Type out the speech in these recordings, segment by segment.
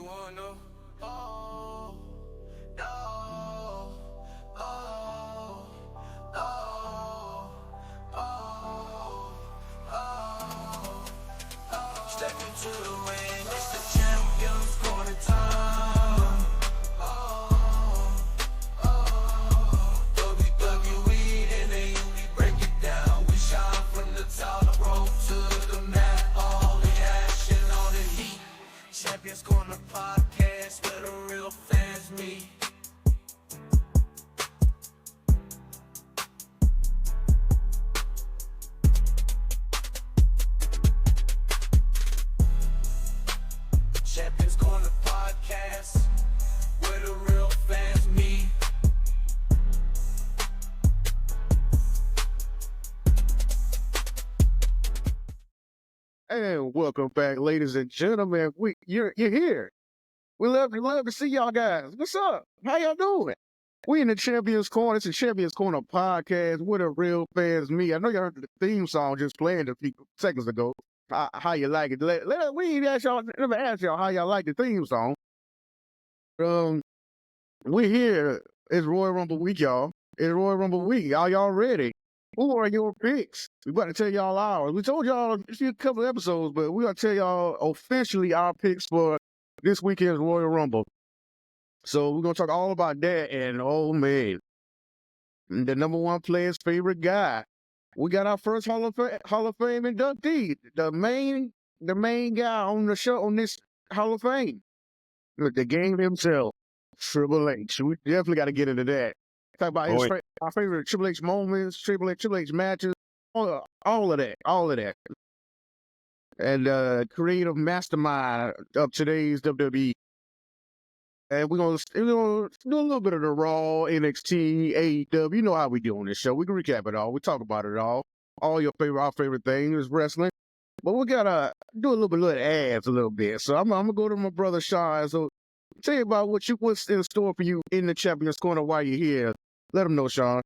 wanna know? Oh, no, oh, oh, oh, oh. Step into the ring, it's the champion's corner time. Oh, oh, WWE, and then we break it down. We shine from the top rope to the mat, all the action, all the heat. Champions Corner podcast where the real fans meet. Champions Corner podcast where the real fans meet. And welcome back, ladies and gentlemen. You're here. We love to see y'all guys. What's up? How y'all doing? We in the Champions Corner. It's the Champions Corner podcast where the real fans meet. I know y'all heard the theme song just playing a few seconds ago. How you like it? We ain't ask y'all. Never asked y'all how y'all like the theme song. We here. It's Royal Rumble week, y'all. It's Royal Rumble week. Are y'all ready? Who are your picks? We about to tell y'all ours. We told y'all a couple episodes, but we're going to tell y'all officially our picks for this weekend's Royal Rumble. So we're going to talk all about that. And, oh, man, the number one player's favorite guy. We got our first Hall of Fame inductee, the main guy on the show, on this Hall of Fame. The game himself, Triple H. We definitely got to get into that. Talk about our favorite Triple H moments, Triple H matches, all of that. And creative mastermind of today's WWE. And we're gonna do a little bit of the Raw, NXT, AEW. You know how we do on this show. We can recap it all. We talk about it all. All our favorite things, wrestling. But we gotta do a little bit of ads a little bit. So I'm gonna go to my brother Sean. So tell you about what's in store for you in the Champions Corner while you're here. Let them know, Sean.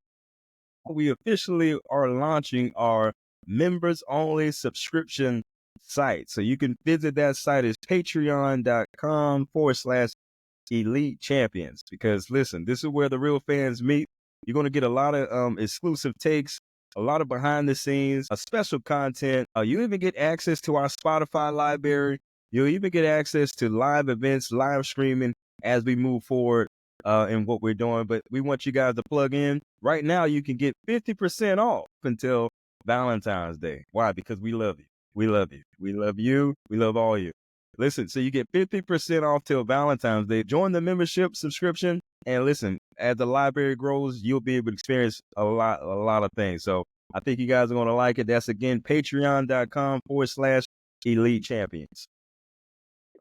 We officially are launching our members-only subscription site. So you can visit that site. It's patreon.com/Elite Champions. Because, listen, this is where the real fans meet. You're going to get a lot of exclusive takes, a lot of behind-the-scenes, special content. You even get access to our Spotify library. You'll even get access to live events, live streaming as we move forward in what we're doing. But we want you guys to plug in. Right now, you can get 50% off until Valentine's Day. Why? Because we love you. We love you. We love you. We love all you. Listen, so you get 50% off till Valentine's Day. Join the membership subscription. And listen, as the library grows, you'll be able to experience a lot of things. So I think you guys are going to like it. That's, again, patreon.com/Elite Champions.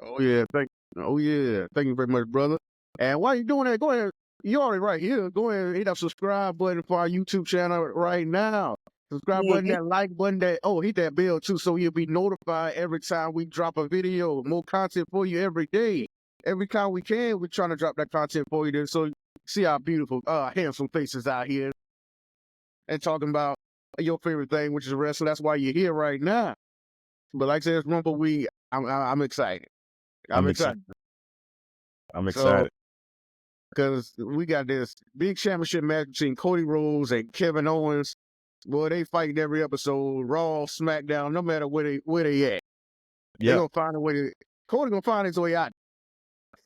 Oh, yeah. Thank you very much, brother. And while you're doing that, go ahead. You're already right here. Go ahead and hit that subscribe button for our YouTube channel right now. Subscribe button, that like button, hit that bell too, so you'll be notified every time we drop a video. More content for you every day. Every time we can, we're trying to drop that content for you. So you see our beautiful, handsome faces out here and talking about your favorite thing, which is wrestling. That's why you're here right now. But like I said, it's Rumble Week. I'm excited. I'm excited. Because we got this big championship match between Cody Rhodes and Kevin Owens. Boy, they fighting every episode, Raw, SmackDown, no matter where they at. They're going to find a way Cody going to find his way out.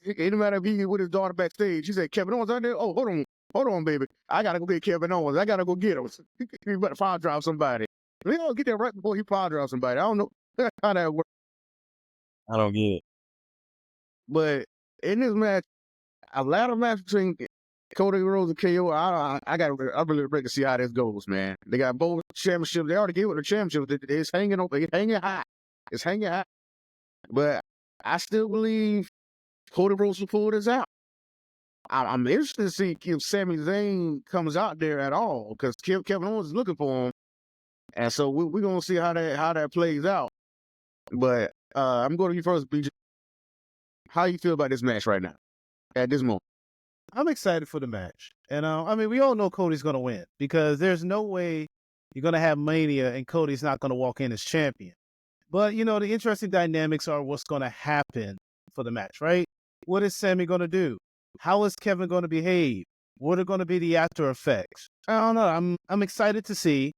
It no matter if he with his daughter backstage. He said, Kevin Owens out there? Oh, hold on, baby. I got to go get Kevin Owens. I got to go get him. He better power drive somebody. He don't get there right before he power drive somebody. I don't know how that works. I don't get it. But in this match, a ladder match between Cody Rhodes and KO, I really ready to see how this goes, man. They got both championships. They already gave it the championship. It's hanging over. It's hanging high. It's hanging high. But I still believe Cody Rhodes will pull this out. I'm interested to see if Sami Zayn comes out there at all, because Kevin Owens is looking for him, and so we're gonna see how that plays out. But I'm going to you first, BJ. How you feel about this match right now, at this moment? I'm excited for the match. And, we all know Cody's going to win, because there's no way you're going to have Mania and Cody's not going to walk in as champion. But, the interesting dynamics are what's going to happen for the match, right? What is Sami going to do? How is Kevin going to behave? What are going to be the after effects? I don't know. I'm excited to see.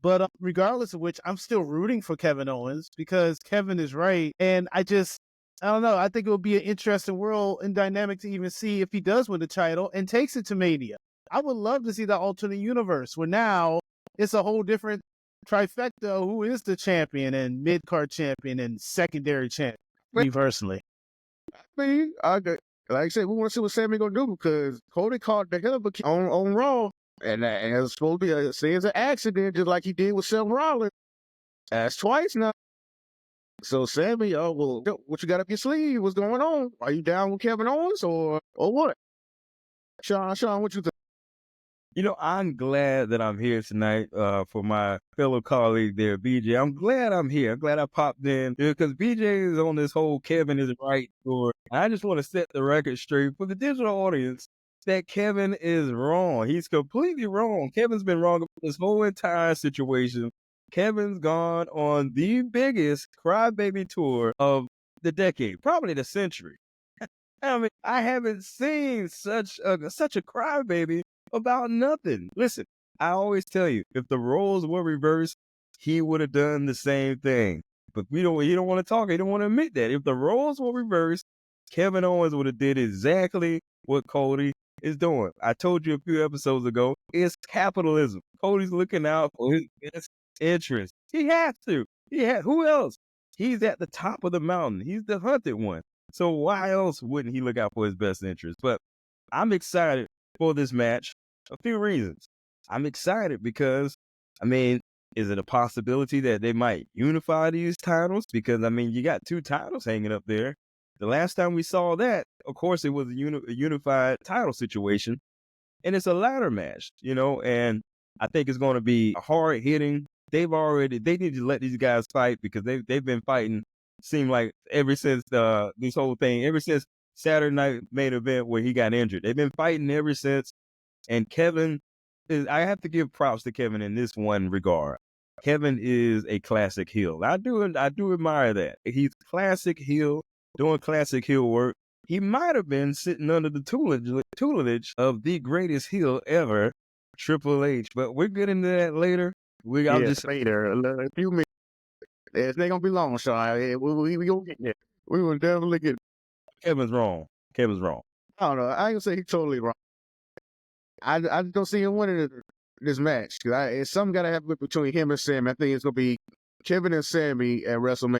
But regardless of which, I'm still rooting for Kevin Owens because Kevin is right. And I don't know. I think it will be an interesting world and dynamic to even see if he does win the title and takes it to Mania. I would love to see the alternate universe where now it's a whole different trifecta of who is the champion and mid-card champion and secondary champion, me personally. I mean, like I said, we want to see what Sami gonna do because Cody caught the hell of a on Raw, and it's supposed to be say it's an accident, just like he did with Seth Rollins. That's twice now. So Sami, well, what you got up your sleeve? What's going on? Are you down with Kevin Owens or what? Sean, what you think? You know, I'm glad that I'm here tonight for my fellow colleague there, BJ. I'm glad I'm here. I'm glad I popped in because BJ is on this whole Kevin is right tour. I just want to set the record straight for the digital audience that Kevin is wrong. He's completely wrong. Kevin's been wrong about this whole entire situation. Kevin's gone on the biggest crybaby tour of the decade, probably the century. I mean, I haven't seen such a crybaby about nothing. Listen, I always tell you, if the roles were reversed, he would have done the same thing. But he don't want to talk. He don't want to admit that. If the roles were reversed, Kevin Owens would have did exactly what Cody is doing. I told you a few episodes ago, it's capitalism. Cody's looking out for his best interest. He has to. Who else? He's at the top of the mountain. He's the hunted one. So why else wouldn't he look out for his best interest? But I'm excited for this match. A few reasons. I'm excited because, I mean, is it a possibility that they might unify these titles? Because, I mean, you got 2 titles hanging up there. The last time we saw that, of course, it was a unified title situation. And it's a ladder match, you know, and I think it's going to be hard hitting. They need to let these guys fight because they've been fighting, seem like ever since this whole thing, ever since Saturday Night Main Event where he got injured. They've been fighting ever since. And Kevin I have to give props to Kevin in this one regard. Kevin is a classic heel. I do admire that. He's classic heel, doing classic heel work. He might have been sitting under the tutelage of the greatest heel ever, Triple H. But we'll get into that later. Later. A few minutes. It's not gonna be long, Sean. We gonna get there. We will definitely get. Kevin's wrong. I don't know. I ain't gonna say he's totally wrong. I just don't see him winning this match. It's something got to happen between him and Sami. I think it's going to be Kevin and Sami at WrestleMania.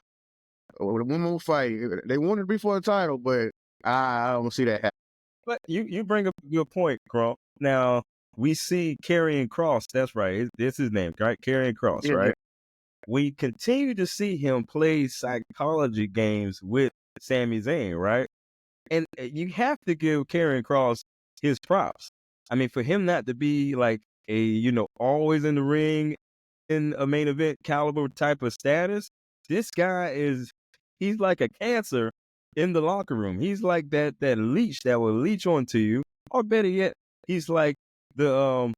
One more fight. They wanted before the title, but I don't see that happen. But you bring up a good point, Kross. Now, we see Karrion Kross. That's right. That's his name, right? Karrion Kross, Yeah, right? yeah. We continue to see him play psychology games with Sami Zayn, right? And you have to give Karrion Kross his props. I mean, for him not to be like always in the ring in a main event caliber type of status, this guy he's like a cancer in the locker room. He's like that leech that will leech onto you. Or better yet, he's like the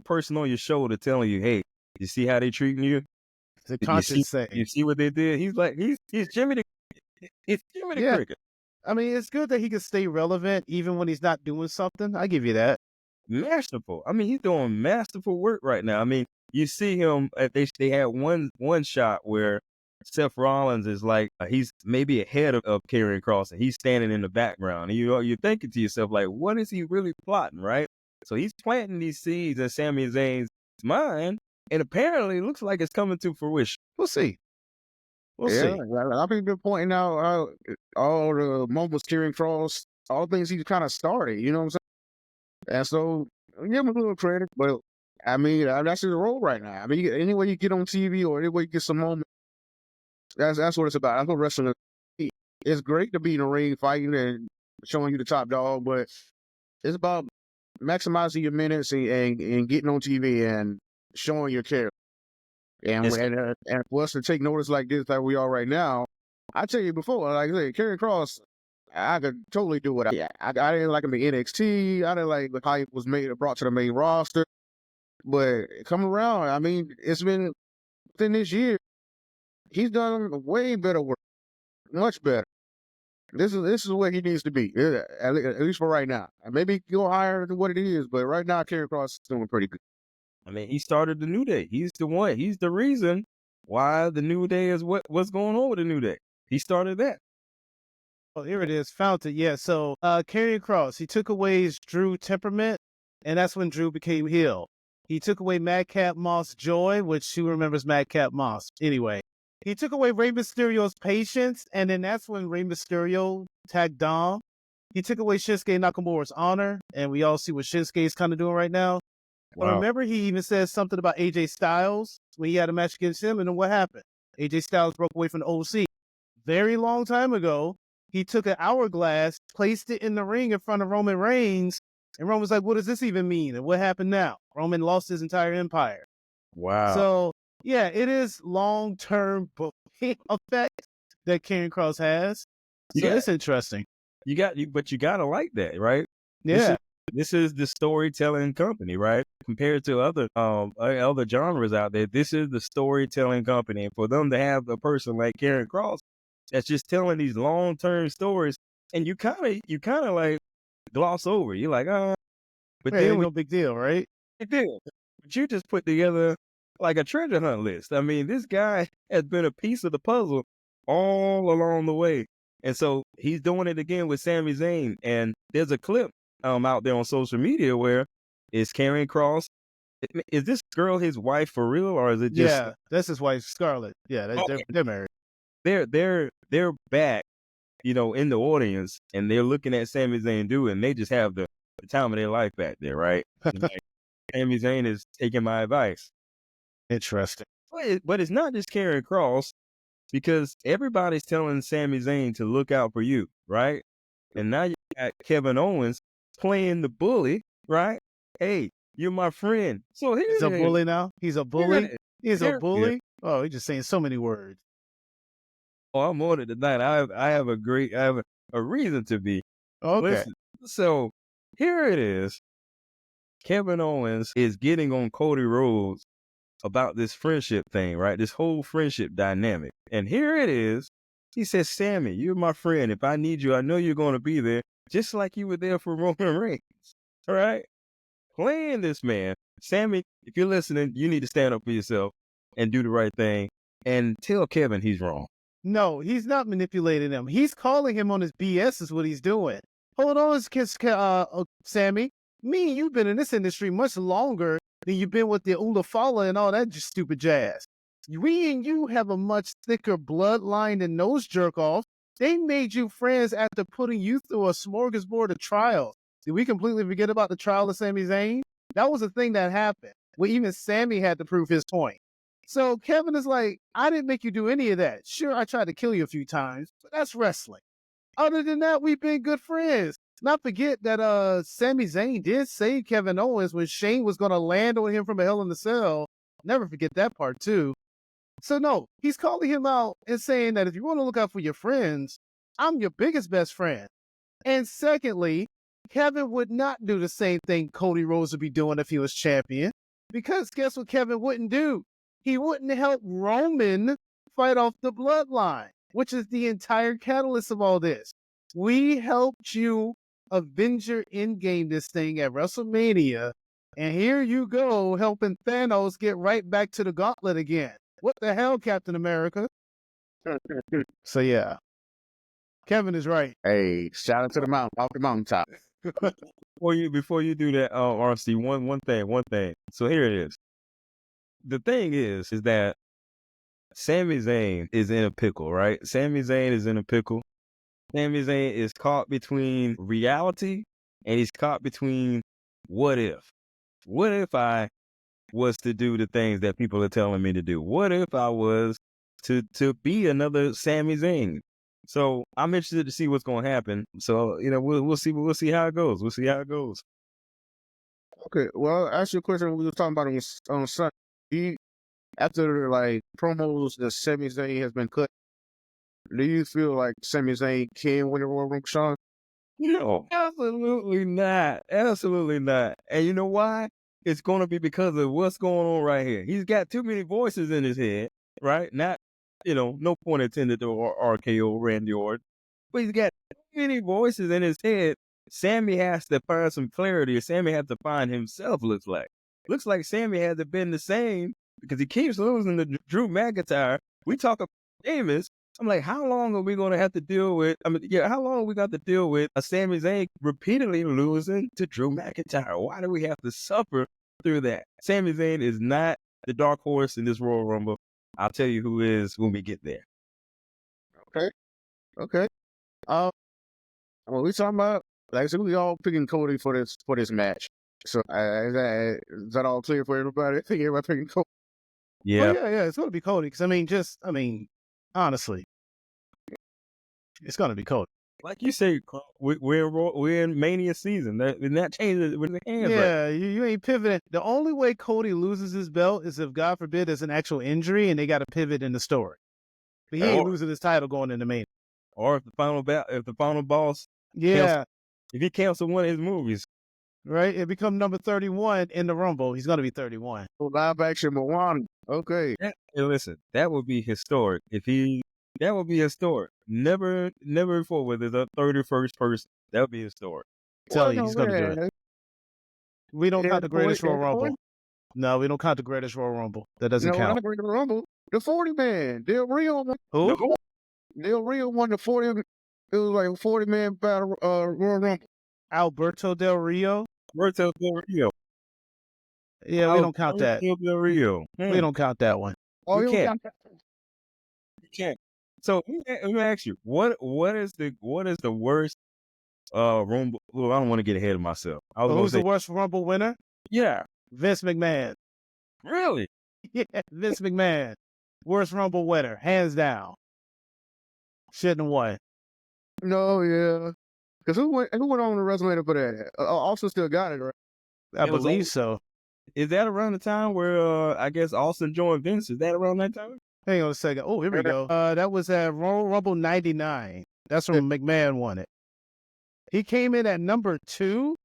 person on your shoulder telling you, hey, you see how they treating you? The conscious saying. You see what they did? He's like, he's Jimmy the Cricket. I mean, it's good that he can stay relevant even when he's not doing something. I give you that. Masterful. I mean, he's doing masterful work right now. I mean, you see him. They had one shot where Seth Rollins is like he's maybe ahead of Karrion Kross, and he's standing in the background. And you're thinking to yourself like, what is he really plotting, right? So he's planting these seeds in Sami Zayn's mind, and apparently it looks like it's coming to fruition. We'll see. We'll see. A lot of people been pointing out all the moments Karrion Kross, all the things he's kind of started. You know what I'm saying? And so give him a little credit, but I mean that's his role right now. I mean, any way you get on TV or any way you get some moments, that's what it's about. That's what wrestling is. It's great to be in the ring fighting and showing you the top dog, but it's about maximizing your minutes and getting on TV and showing your character. And for us to take notice like this, like we are right now, I tell you before, like I said, Karrion Kross, I could totally do what I didn't like him in NXT. I didn't like how he was brought to the main roster. But coming around, I mean, it's been within this year, he's done way better work, much better. This is where he needs to be, at least for right now. And maybe go higher than what it is, but right now, Karrion Kross is doing pretty good. I mean, he started the New Day. He's the one. He's the reason why the New Day is what's going on with the New Day. He started that. Oh, here it is. Found it. Yeah. So, Karrion Kross, he took away his Drew temperament, and that's when Drew became heel. He took away Madcap Moss' joy, which who remembers Madcap Moss? Anyway, he took away Rey Mysterio's patience, and then that's when Rey Mysterio tagged Dom. He took away Shinsuke Nakamura's honor, and we all see what Shinsuke is kind of doing right now. But remember, he even says something about AJ Styles when he had a match against him, and then what happened? AJ Styles broke away from the OC. Very long time ago, he took an hourglass, placed it in the ring in front of Roman Reigns, and Roman was like, what does this even mean? And what happened now? Roman lost his entire empire. Wow. So, yeah, it is long-term booking effect that Karrion Kross has. So Yeah. it's interesting. But you gotta like that, right? Yeah. This is the storytelling company, right? Compared to other genres out there, this is the storytelling company. And for them to have a person like Karrion Kross that's just telling these long-term stories, and you kind of like gloss over. You're like, but Yeah, then ain't no big deal, right? but you just put together like a treasure hunt list. I mean, this guy has been a piece of the puzzle all along the way. And so he's doing it again with Sami Zayn. And there's a clip out there on social media where is Karrion Kross. Is this girl his wife for real, or is it just? Yeah, that's his wife, Scarlett. Yeah, they're married. They're back, in the audience, and they're looking at Sami Zayn do it, and they just have the time of their life back there, right? Like, Sami Zayn is taking my advice. Interesting. But it's not just Karrion Kross, because everybody's telling Sami Zayn to look out for you, right? And now you got Kevin Owens playing the bully, right? Hey, you're my friend. So He's a bully now? He's a bully? He's a bully? Yeah. Oh, he's just saying so many words. Oh, I'm on it tonight. I have a reason to be. Okay. Listen, so here it is. Kevin Owens is getting on Cody Rhodes about this friendship thing, right? This whole friendship dynamic. And here it is. He says, Sammy, you're my friend. If I need you, I know you're going to be there, just like you were there for Roman Reigns. All right? Playing this man. Sammy, if you're listening, you need to stand up for yourself and do the right thing and tell Kevin he's wrong. No, he's not manipulating him. He's calling him on his BS is what he's doing. Hold on, Sammy. Me and you've been in this industry much longer than you've been with the Ulafala and all that just stupid jazz. We and you have a much thicker bloodline than those jerk-offs. They made you friends after putting you through a smorgasbord of trials. Did we completely forget about the trial of Sami Zayn? That was a thing that happened, where even Sammy had to prove his point. So Kevin is like, I didn't make you do any of that. Sure, I tried to kill you a few times, but that's wrestling. Other than that, we've been good friends. Not forget that Sami Zayn did save Kevin Owens when Shane was going to land on him from a Hell in the Cell. Never forget that part, too. So, no, he's calling him out and saying that if you want to look out for your friends, I'm your biggest best friend. And secondly, Kevin would not do the same thing Cody Rhodes would be doing if he was champion. Because guess what Kevin wouldn't do? He wouldn't help Roman fight off the bloodline, which is the entire catalyst of all this. We helped you Avenger Endgame this thing at WrestleMania, and here you go helping Thanos get right back to the gauntlet again. What the hell, Captain America? So yeah, Kevin is right. Hey, shout out to the mountain, off the mountaintop. Before you do that, RC, one thing. So here it is. The thing is that Sami Zayn is in a pickle, right? Sami Zayn is in a pickle. Sami Zayn is caught between reality and he's caught between what if? What if I was to do the things that people are telling me to do? What if I was to be another Sami Zayn? So I'm interested to see what's going to happen. So we'll see how it goes. We'll see how it goes. Okay, well, I'll ask you a question we were talking about on Sunday. After like promos that Sami Zayn has been cut, do you feel like Sami Zayn can win the Royal Rumble, Sean? No, absolutely not. Absolutely not. And you know why? It's going to be because of what's going on right here. He's got too many voices in his head, right? Not, no pun intended to RKO Randy Orton. but he's got so many voices in his head. Sammy has to find some clarity, or Sammy has to find himself, looks like Sammy hasn't been the same because he keeps losing to Drew McIntyre. We talk about Sheamus. I'm like, how long are we going to have to deal with? How long are we got to deal with a Sami Zayn repeatedly losing to Drew McIntyre? Why do we have to suffer through that? Sami Zayn is not the dark horse in this Royal Rumble. I'll tell you who is when we get there. Okay. Well, we talking about, like I said, we all picking Cody for this match. So is that all clear for everybody? I think everybody picking Cody. Yeah. Oh, yeah, it's going to be Cody. Because, honestly, it's going to be Cody. Like you say, we're in Mania season. That changes with the hands. Yeah, right? you ain't pivoting. The only way Cody loses his belt is if, God forbid, there's an actual injury and they got to pivot in the story. But he ain't losing his title going into Mania. Or if the final boss, Yeah, if he cancels one of his movies. right? It become number 31 in the Rumble. He's going to be 31. Live action Moana. Okay. Listen, that would be historic. That would be historic. Never before with the 31st person. That would be historic. Tell you, he's going to do it. We don't count the greatest Royal Rumble. Point? No, we don't count the greatest Royal Rumble. That doesn't count. Not the greatest Rumble. The 40 man. Del Rio. Who? Del Rio won the 40. It was like a 40-man battle Royal Rumble. Alberto Del Rio. Alberto Del Rio. Yeah, we don't count that. Del Rio. We don't count that one. Oh, you can't. You can't. So let me ask you, what is the worst Rumble? Well, I don't want to get ahead of myself. Who's the worst Rumble winner? Yeah, Vince McMahon. Really? Yeah, Vince McMahon. Worst Rumble winner, hands down. Shouldn't have won. No, yeah. Because who went on the WrestleMania for that? Austin still got it, right? I believe so. Is that around the time where I guess Austin joined Vince? Is that around that time? Hang on a second. Oh, here we go. That was at Royal Rumble 99. That's when McMahon won it. He came in at number 2?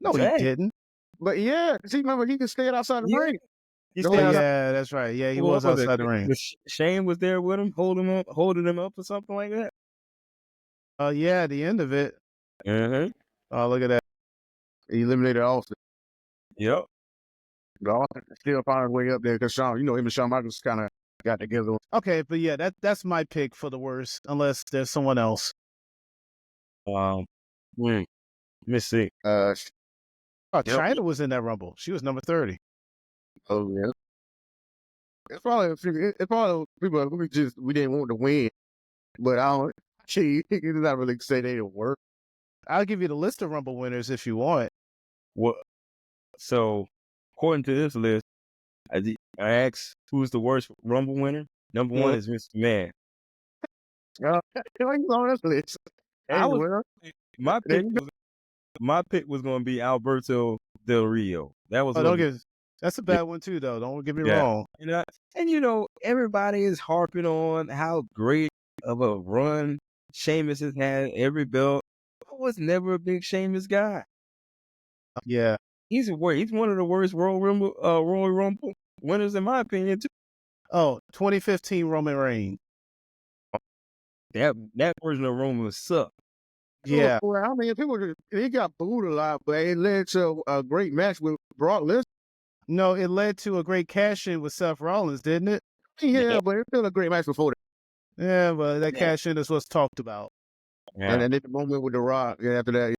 No, he didn't. But yeah, because remember, he could stay outside the ring. Yeah, that's right. Yeah, he was outside the ring. Shane was there with him, holding him up or something like that. Yeah, at the end of it. Uh-huh. Oh, look at that. He eliminated Austin. Yep. But Austin still found his way up there because him and Shawn Michaels kind of got together. Okay, but yeah, that's my pick for the worst, unless there's someone else. Let me see. China was in that Rumble. She was number 30. Oh yeah. It's probably people we didn't want to win, but I don't. It's not really say they didn't work. I'll give you the list of Rumble winners if you want. Well, so according to this list, I asked who's the worst Rumble winner. Number 1 is Mr. Man. On this list. My pick was going to be Alberto Del Rio. That was. That's a bad one too, though. Don't get me wrong. And everybody is harping on how great of a run Sheamus has had every belt. I was never a big Sheamus guy. Yeah, he's one of the worst Royal Rumble winners in my opinion too. Oh, 2015 Roman Reigns. That version of Roman sucked. Yeah. Well, I mean, he got booed a lot, but it led to a great match with Brock Lesnar. No, it led to a great cash-in with Seth Rollins, didn't it? Yeah, but it's still a great match before that. Yeah, but that cash-in is what's talked about. Yeah. And then the moment with The Rock, after that.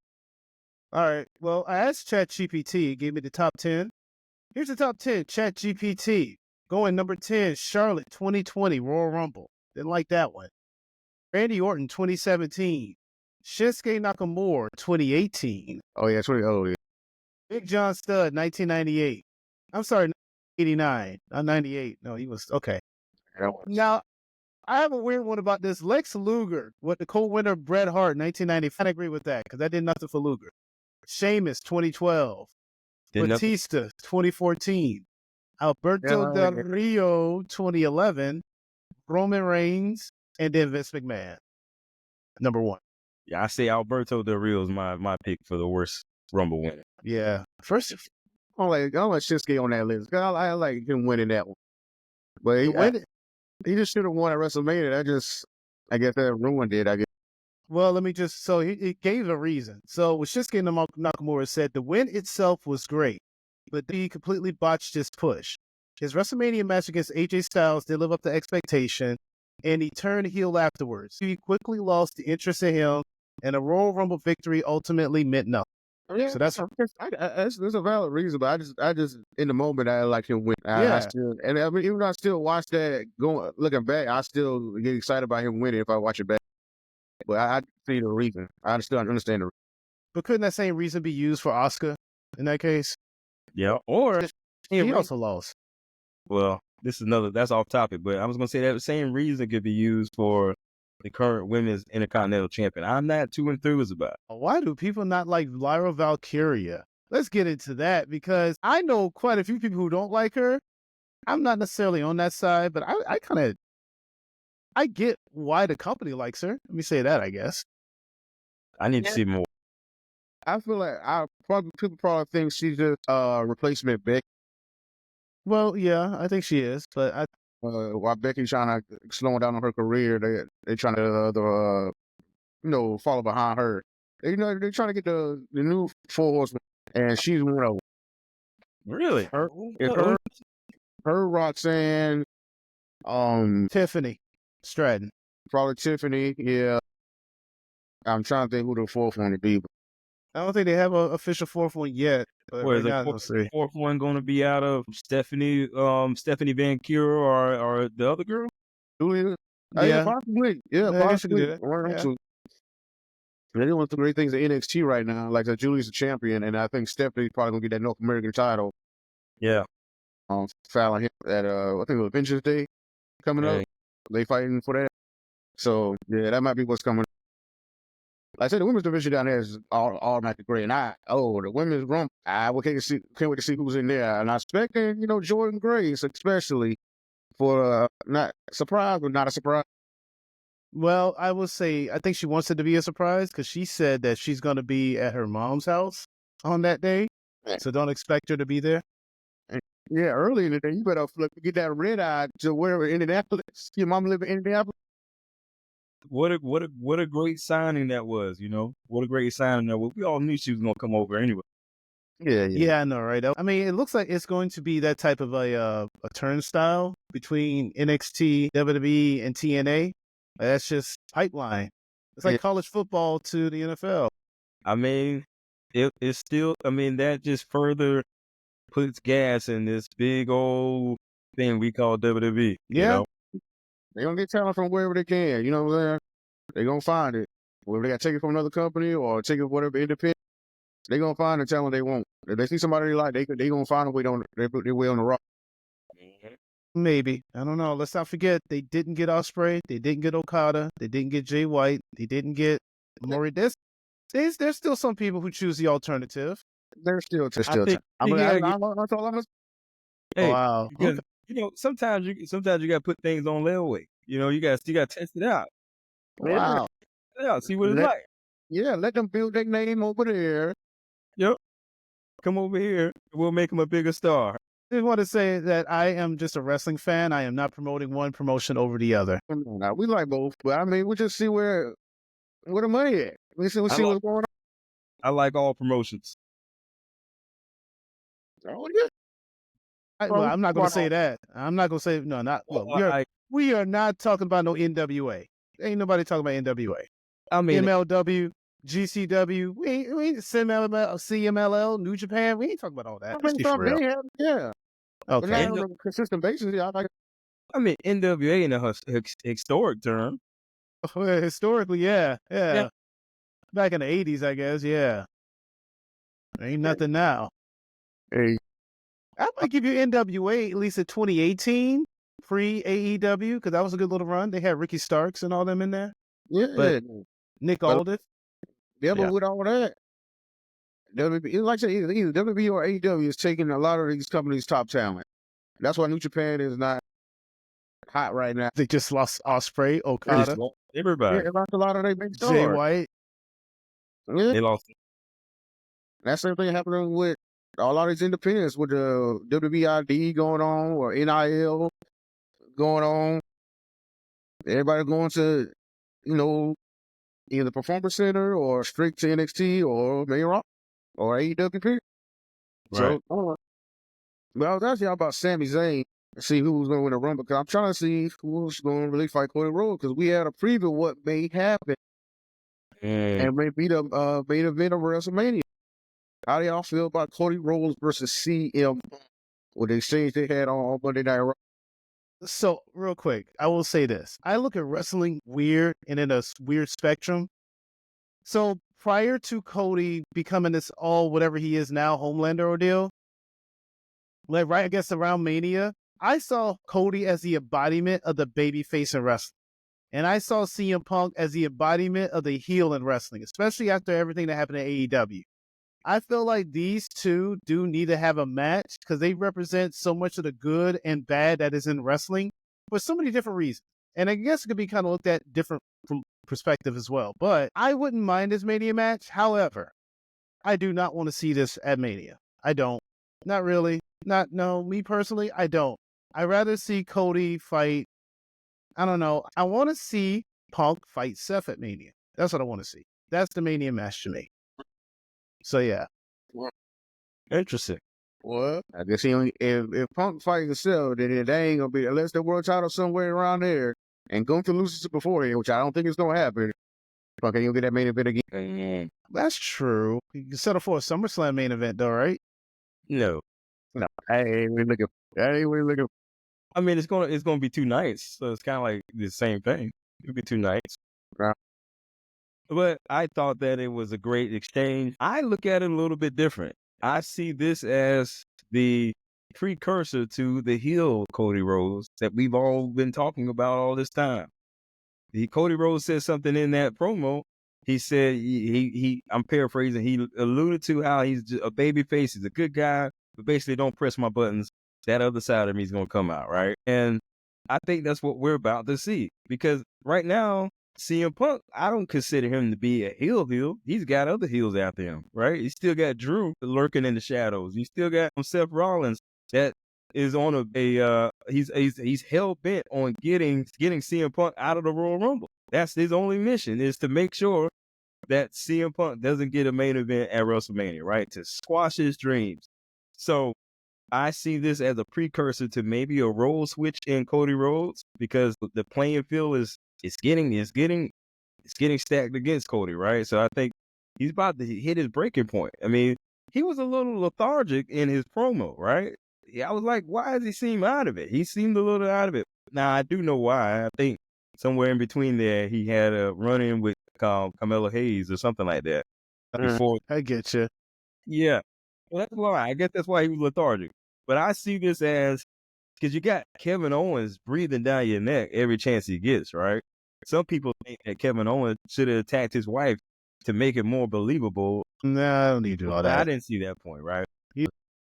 All right. Well, I asked ChatGPT, gave me the top 10. Here's the top 10. ChatGPT. Going number 10, Charlotte 2020 Royal Rumble. Didn't like that one. Randy Orton 2017. Shinsuke Nakamura 2018. Oh, yeah. Big John Studd 1998. I'm sorry, 89, not 98. No, he was okay. Now, I have a weird one about this. Lex Luger with the co-winner Bret Hart 1990. I agree with that because that did nothing for Luger. Sheamus 2012. Batista 2014. Alberto Del Rio 2011. Roman Reigns, and then Vince McMahon. Number 1. Yeah, I say Alberto Del Rio is my pick for the worst Rumble winner. Yeah. First, I don't like Shinsuke on that list. I like him winning that one. But he just should have won at WrestleMania. I guess that ruined it, I guess. Well, let me just, so he gave a reason. So Shinsuke Nakamura said the win itself was great, but he completely botched his push. His WrestleMania match against AJ Styles did live up to expectation, and he turned heel afterwards. He quickly lost the interest in him, and a Royal Rumble victory ultimately meant nothing. Yeah, So that's there's a valid reason, but I just in the moment I like him win. I Yeah. still, and I mean, even though I still watch that looking back, I still get excited about him winning if I watch it back. But I see the reason. I still understand the reason. But couldn't that same reason be used for Asuka in that case? Yeah. Or He also lost. well, that's off topic, but I was gonna say that same reason could be used for the current women's Intercontinental champion. I'm not too enthused about it. Why do people not like Lyra Valkyria? Let's get into that because I know quite a few people who don't like her. I'm not necessarily on that side, but I get why the company likes her. Let me say that, I guess. I need to see more. I feel like people probably think she's just replacement Becky. Well, yeah, I think she is, but While Becky's trying to slow down on her career, they trying to follow behind her. They're trying to get the new four horsemen, and she's one of them. Really? Her, Roxanne, Tiffany Stratton. probably Tiffany. Yeah, I'm trying to think who the fourth one would be. But I don't think they have an official fourth one yet. But Where is right now, the let's see. fourth one going to be out of Stephanie Van Cure or the other girl? Julia, Yeah. possibly. Yeah, I Yeah, guess you could possibly. do that. One or Yeah. two. They're doing some great things at NXT right now. Like Julie's a champion, and I think Stephanie's probably gonna get that North American title. Yeah. Fallon him at I think it was Vengeance Day coming up. Hey. They fighting for that. So yeah, that might be what's coming. Like I said, the women's division down there is automatically great. And the women's rump, can't wait to see who's in there. And I'm expecting, Jordan Grace, especially for not surprise, but not a surprise. Well, I will say I think she wants it to be a surprise because she said that she's going to be at her mom's house on that day. Yeah. So don't expect her to be there. Yeah, early in the day, you better get that red eye to wherever Indianapolis. Your mom live in Indianapolis. What a great signing that was, What a great signing that was. We all knew she was gonna come over anyway. Yeah. I know, right? I mean, it looks like it's going to be that type of a turnstile between NXT, WWE, and TNA. That's just pipeline. It's like college football to the NFL. I mean, it's still. I mean, that just further puts gas in this big old thing we call WWE. Yeah. They're gonna get talent from wherever they can, you know what I'm saying? They're gonna find it. Whether they gotta take it from another company or take it whatever independent, they're gonna find the talent they want. If they see somebody they like, they gonna find a way their way on the rock. Maybe. I don't know. Let's not forget they didn't get Ospreay, they didn't get Okada, they didn't get Jay White, they didn't get Maury. There's still some people who choose the alternative. They're still think time. you gotta That's all I'm gonna say. Hey, Wow. sometimes you gotta put things on layaway. You gotta test it out. Wow. Yeah, see what it's like. Yeah, let them build their name over there. Yep. Come over here. We'll make him a bigger star. I just want to say that I am just a wrestling fan. I am not promoting one promotion over the other. Now, we like both, but I mean, we just see where the money at. We see what's going on. I like all promotions. Oh, yeah. I'm not going to say that. I'm not going to say no. Not look. We are not talking about no NWA. Ain't nobody talking about NWA. I mean, MLW, GCW. We ain't CMLL, New Japan. We ain't talking about all that. Let's be for real. Yeah. But Okay. not on a consistent basis. Yeah, I mean, NWA in a historic term. Historically, yeah. Back in the 80s, I guess, yeah. Ain't nothing now. Hey, I might give you NWA at least in 2018, pre-AEW, because that was a good little run. They had Ricky Starks and all them in there. yeah. But Nick Aldis. Yeah, but with all that, WB, like I said, either WB or AEW is taking a lot of these companies' top talent. That's why New Japan is not hot right now. They just lost Ospreay, Okada, Everybody. Yeah, they lost a lot of their big stars. Jay White. Yeah, They lost. that same thing happening with a lot of these independents with the WBID going on or NIL going on. Everybody going to, either Performance Center or straight to NXT or main Raw or AEW period. Right. So, but I was asking y'all about Sami Zayn to see who was going to win the Rumble because I'm trying to see who was going to really fight Cody Rhodes because we had a preview of what may happen and may be the main event of WrestleMania. How do y'all feel about Cody Rhodes versus CM with the exchange they had on Monday Night Raw? So, real quick, I will say this. I look at wrestling weird and in a weird spectrum. So, prior to Cody becoming this whatever he is now, Homelander ordeal, like right, I guess around Mania, I saw Cody as the embodiment of the babyface in wrestling. And I saw CM Punk as the embodiment of the heel in wrestling, especially after everything that happened at AEW. I feel like these two do need to have a match because they represent so much of the good and bad that is in wrestling for so many different reasons. And I guess it could be kind of looked at different from perspective as well. But I wouldn't mind this Mania match. However, I do not want to see this at Mania. I don't. Not really. Me personally, I don't. I'd rather see Cody fight. I don't know. I want to see Punk fight Seth at Mania. That's what I want to see. That's the Mania match to me. So, yeah. Interesting. Well, I guess he only, if Punk fights himself, then they ain't going to be, unless the world title somewhere around there, and Gunther loses it beforehand, which I don't think is going to happen. Punk ain't going to get that main event again. That's true. You can settle for a SummerSlam main event, though, right? No. No, I ain't really looking. I mean, it's gonna be 2 nights, so it's kind of like the same thing. It'll be 2 nights. Right. But I thought that it was a great exchange. I look at it a little bit different. I see this as the precursor to the heel Cody Rhodes that we've all been talking about all this time. Cody Rhodes said something in that promo. He said I'm paraphrasing. He alluded to how he's a baby face. He's a good guy, but basically don't press my buttons. That other side of me is going to come out, right? And I think that's what we're about to see because right now, CM Punk, I don't consider him to be a heel. He's got other heels out there, right? He's still got Drew lurking in the shadows. You still got Seth Rollins that is on he's hell bent on getting CM Punk out of the Royal Rumble. That's his only mission is to make sure that CM Punk doesn't get a main event at WrestleMania, right? To squash his dreams. So I see this as a precursor to maybe a role switch in Cody Rhodes because the playing field is getting stacked against Cody, right? So I think he's about to hit his breaking point. I mean, he was a little lethargic in his promo, right? I was like, why does he seem out of it? He seemed a little out of it. Now, I do know why. I think somewhere in between there, he had a run-in with Carmelo Hayes or something like that. Before, I get you. yeah. Well, that's why. I guess that's why he was lethargic. But I see this as, because you got Kevin Owens breathing down your neck every chance he gets, right? Some people think that Kevin Owens should have attacked his wife to make it more believable. No, I don't need to do all that. I didn't see that point, right?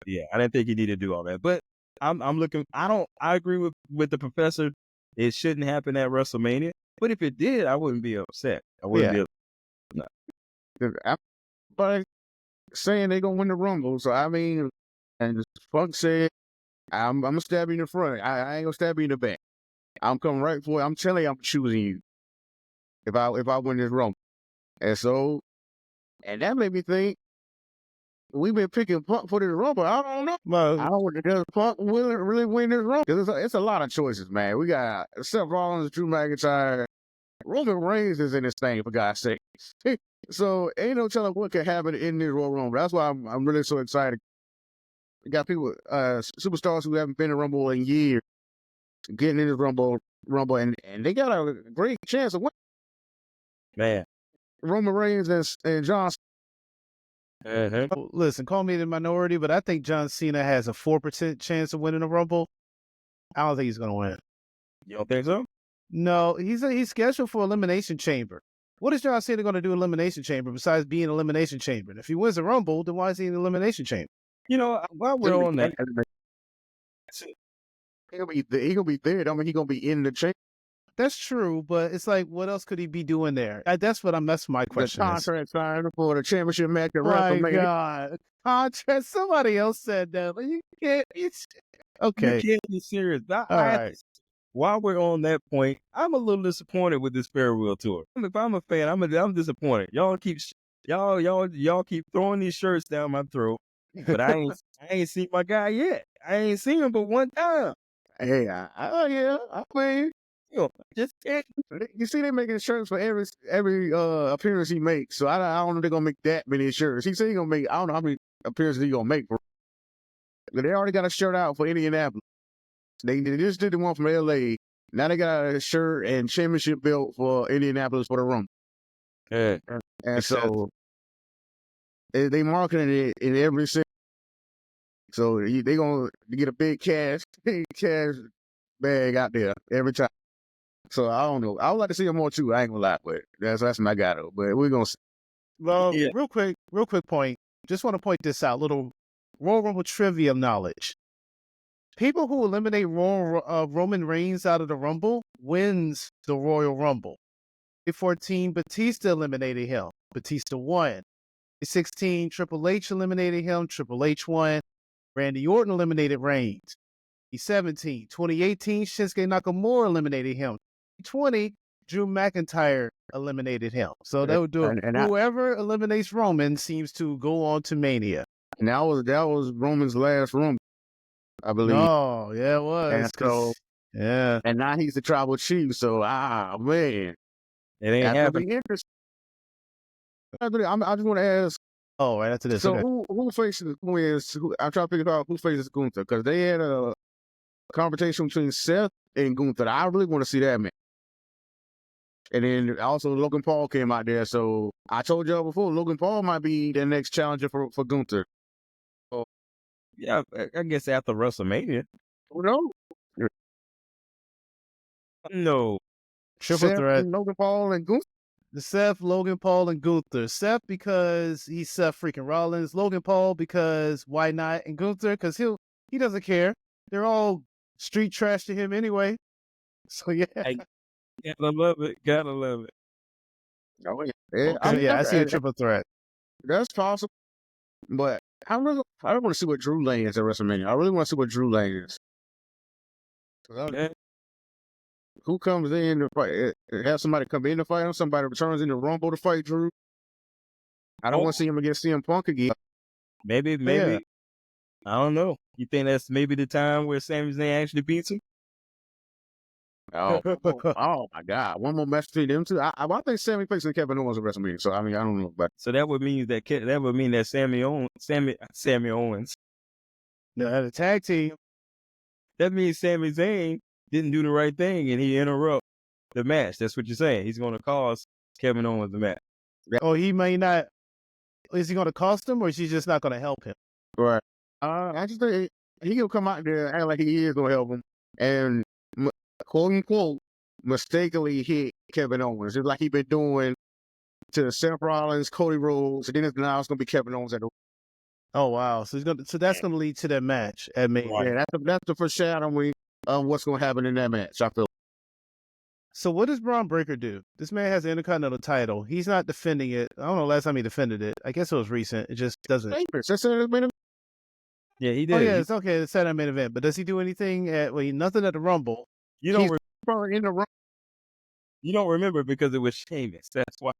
Yeah, I didn't think he needed to do all that. But I'm looking. I agree with the professor. It shouldn't happen at WrestleMania. But if it did, I wouldn't be upset. I wouldn't be upset. No. But saying they're gonna win the Rumble, so I mean, and Punk said, I'm gonna stab you in the front. I ain't gonna stab you in the back. I'm coming right for you. I'm telling you, I'm choosing you. If I win this Rumble, and that made me think we've been picking Punk for this Rumble. I don't know. Well, I don't know. Does Punk really win this Rumble? Because it's a lot of choices, man. We got Seth Rollins, Drew McIntyre, Roman Reigns is in this thing, for God's sake. So ain't no telling what could happen in this Royal Rumble. That's why I'm really so excited. We got people, superstars who haven't been in Rumble in years, getting in this Rumble, and they got a great chance of winning. Man. Roman Reigns and John. Listen, call me the minority, but I think John Cena has a 4% chance of winning a Rumble. I don't think he's gonna win. You don't think so? No, he's scheduled for Elimination Chamber. What is John Cena going to do in Elimination Chamber besides being in Elimination Chamber? And if he wins a Rumble, then why is he in Elimination Chamber? You know, while we're on that, He gonna be there. I mean, he gonna be in the chamber. That's true, but it's like, what else could he be doing there? That's my question. The contract signed for the championship match at My WrestleMania. God, contract. Somebody else said that. But you can't. Okay. You can't be serious. All right. while we're on that point, I'm a little disappointed with this farewell tour. If I'm a fan, I'm disappointed. Y'all keep throwing these shirts down my throat, but I ain't seen my guy yet. I ain't seen him but one time. Hey, yeah, I mean, You know, just can't. you see, they making shirts for every appearance he makes. So I don't know if they're gonna make that many shirts. He said he gonna make. I don't know how many appearances he gonna make. But they already got a shirt out for Indianapolis. They just did the one from LA. Now they got a shirt and championship belt for Indianapolis for the Rumble. Yeah. And so they marketing it in every city. So they gonna get a big cash bag out there every time. So I don't know. I would like to see him more too. I ain't gonna lie, but that's my guy though. But we're gonna see. Well, Yeah. real quick point. Just want to point this out. Little Royal Rumble trivia knowledge. People who eliminate Roman Reigns out of the Rumble wins the Royal Rumble. 2014, Batista eliminated him. Batista won. 2016, Triple H eliminated him. Triple H won. Randy Orton eliminated Reigns. 2018, Shinsuke Nakamura eliminated him. 2020, Drew McIntyre eliminated him. So they would do it. Whoever eliminates Roman seems to go on to Mania. And that was Roman's last Rumble, I believe. Oh, yeah, it was. And so, yeah. And now he's the tribal chief. So man, It ain't that's gonna happening. be interesting. I just want to ask. Oh, right after this. So Okay. who faces who? I'm trying to figure out who faces Gunther because they had a confrontation between Seth and Gunther. I really want to see that, man. And then also Logan Paul came out there. So I told y'all before, Logan Paul might be the next challenger for Gunther. So, Yeah, I guess after WrestleMania. who knows? No. Triple Seth threat. and Logan Paul and Gunther. The Seth, Logan Paul, and Gunther. Seth because he's Seth freaking Rollins. Logan Paul because why not? And Gunther because he doesn't care. They're all street trash to him anyway. So yeah. Gotta love it. Gotta love it. Oh yeah, Okay, I see a triple threat. That's possible, but I don't want to see what Drew lands at WrestleMania. I really want to see what Drew lands. Yeah. Who comes in to fight? Have somebody come in to fight him. Somebody returns in the Rumble to fight Drew. I don't want to see him against CM Punk again. Maybe. Yeah. I don't know. You think that's maybe the time where Sami Zayn actually beats him? Oh my God! One more match between them two. I think Sami facing Kevin Owens at WrestleMania. So I mean, I don't know, but So that would mean that Sami Owens. No, had a tag team. That means Sami Zayn didn't do the right thing and he interrupt the match. That's what you're saying. He's going to cause Kevin Owens the match. Oh, he may not. Is he going to cost him, or is he just not going to help him? right. I just think he gonna come out there and act like he is gonna help him and quote unquote mistakenly hit Kevin Owens, just like he been doing to Seth Rollins, Cody Rhodes, and then now it's gonna be Kevin Owens at the. Oh wow! So that's going to lead to that match at Mania. Yeah, that's the foreshadowing of what's gonna happen in that match. I feel. So what does Braun Breaker do? This man has the Intercontinental title. He's not defending it. I don't know last time he defended it. I guess it was recent. It just doesn't. Yeah, he did. Oh yeah, it's okay. It's Saturday main event. But does he do anything at? Well, nothing at the Rumble. You don't. He's probably in the Rumble. You don't remember because it was Sheamus. That's why.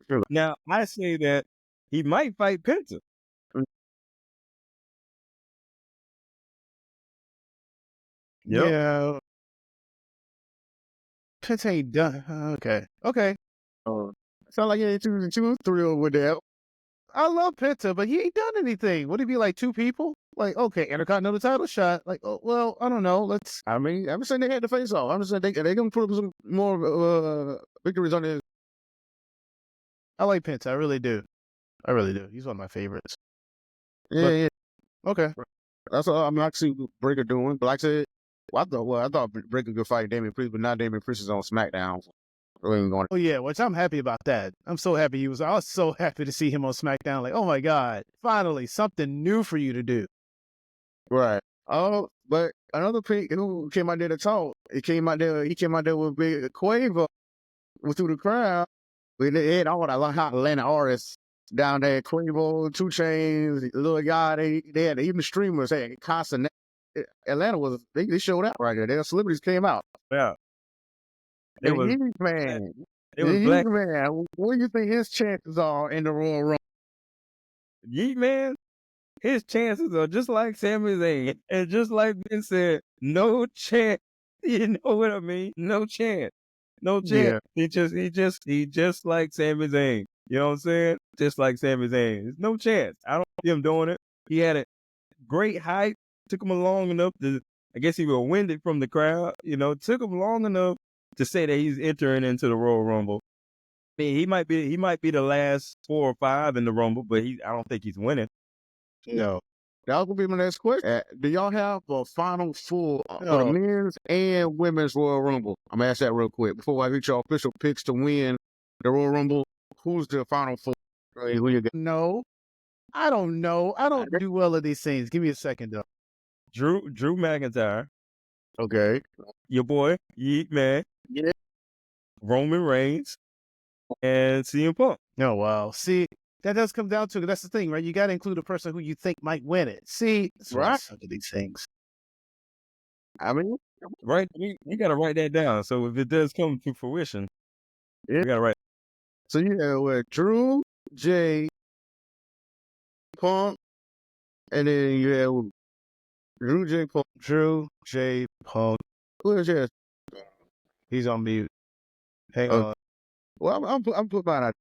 Sure. Now I say that he might fight Penta. Yep. Yeah. Pence ain't done. Okay. Sound like you ain't too thrilled with that. I love Penta, but he ain't done anything. Would he be like two people? Like, okay, Intercontinental title shot. Like, oh, well, I don't know. Let's. I mean, I'm saying they had to face off. I'm just saying they gonna put some more victories on his. I like Penta. I really do. He's one of my favorites. Yeah. Okay. That's all I'm actually Breaker doing. But like I said, I thought Breaker could fight Damian Priest, but now Damian Priest is on SmackDown. Really going. Oh yeah, which I'm happy about that. I'm so happy I was so happy to see him on SmackDown. Like, oh my God, finally something new for you to do. Right. Oh, but another pick who came out there to talk. He came out there with big Quavo through the crowd. They had all the hot Atlanta artists down there. Quavo, 2 Chainz, Lil Yachty. They had even the streamers. Hey, Constant. Atlanta was they showed out right there. Their celebrities came out. Yeah. It The was Heat man. it The was Heat black man. What do you think his chances are in the Royal Rumble? Yeet man. His chances are just like Sami Zayn, and just like Ben said, no chance. You know what I mean? No chance. No chance. Yeah. He just like Sami Zayn. You know what I'm saying? Just like Sami Zayn. There's no chance. I don't see him doing it. He had a great height. Took him long enough to, I guess he was winded from the crowd. You know, took him long enough to say that he's entering into the Royal Rumble. I mean, he might be the last 4 or 5 in the Rumble, but I don't think he's winning. No. That was gonna be my next question. Do y'all have a final four for the No. men's and women's Royal Rumble? I'm gonna ask that real quick before I get your official picks to win the Royal Rumble. Who's the final four? Who you got? No. I don't know. I don't do well at these things. Give me a second, though. Drew McIntyre, Okay. your boy Yeet Man, Yeah. Roman Reigns, and CM Punk. Oh, wow. See, that does come down to it. That's the thing, right? You got to include a person who you think might win it. See, that's why I Right. suck at these things. I mean, Right? We got to write that down. So if it does come to fruition, Yeah. we got to write. so you have Drew, Jay, Punk, and then you have Drew, Jay, Punk. Drew, J, Punk. Who is that? He's on mute. Hang Oh. on. Well, I'm put mine out.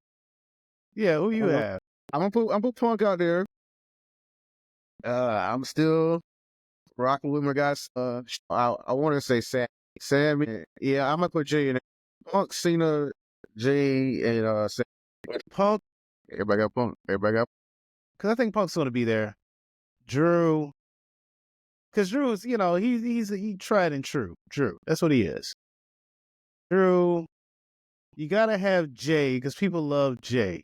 Yeah, who you Uh-huh. have? I'm put Punk out there. I'm still rocking with my guys. I want to say Sammy. Yeah, I'm gonna put Jay in it. Punk, Cena, Jay, and Sammy. Punk, Everybody got Punk. Everybody got. because I think Punk's going to be there. Drew, because Drew's, he tried and true. Drew, that's what he is. Drew, you got to have Jay because people love Jay.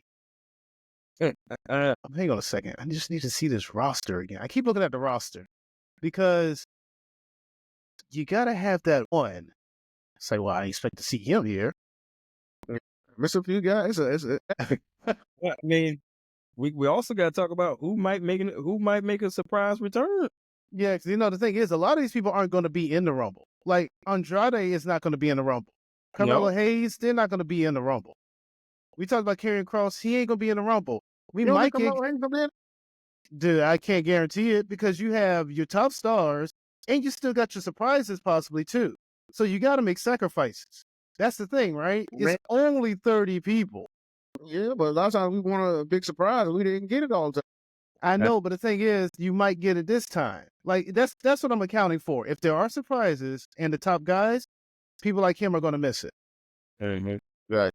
Hang on a second. I just need to see this roster again. I keep looking at the roster because you got to have that one. Say, well, I expect to see him here. Miss a few guys. I mean, we also got to talk about who might make a surprise return. Yeah, because the thing is, a lot of these people aren't going to be in the Rumble. Like Andrade is not going to be in the Rumble. Carmelo Hayes, they're not going to be in the Rumble. We talked about Karrion Kross, he ain't going to be in the Rumble. We You don't might think get, Carmelo Hayes gonna be in? dude, I can't guarantee it because you have your top stars and you still got your surprises possibly too. So you got to make sacrifices. That's the thing, right? Man. It's only 30 people. Yeah, but a lot of times we want a big surprise. We didn't get it all the time. I know, but the thing is, you might get it this time. Like that's what I'm accounting for. If there are surprises and the top guys, people like him are going to miss it. Right.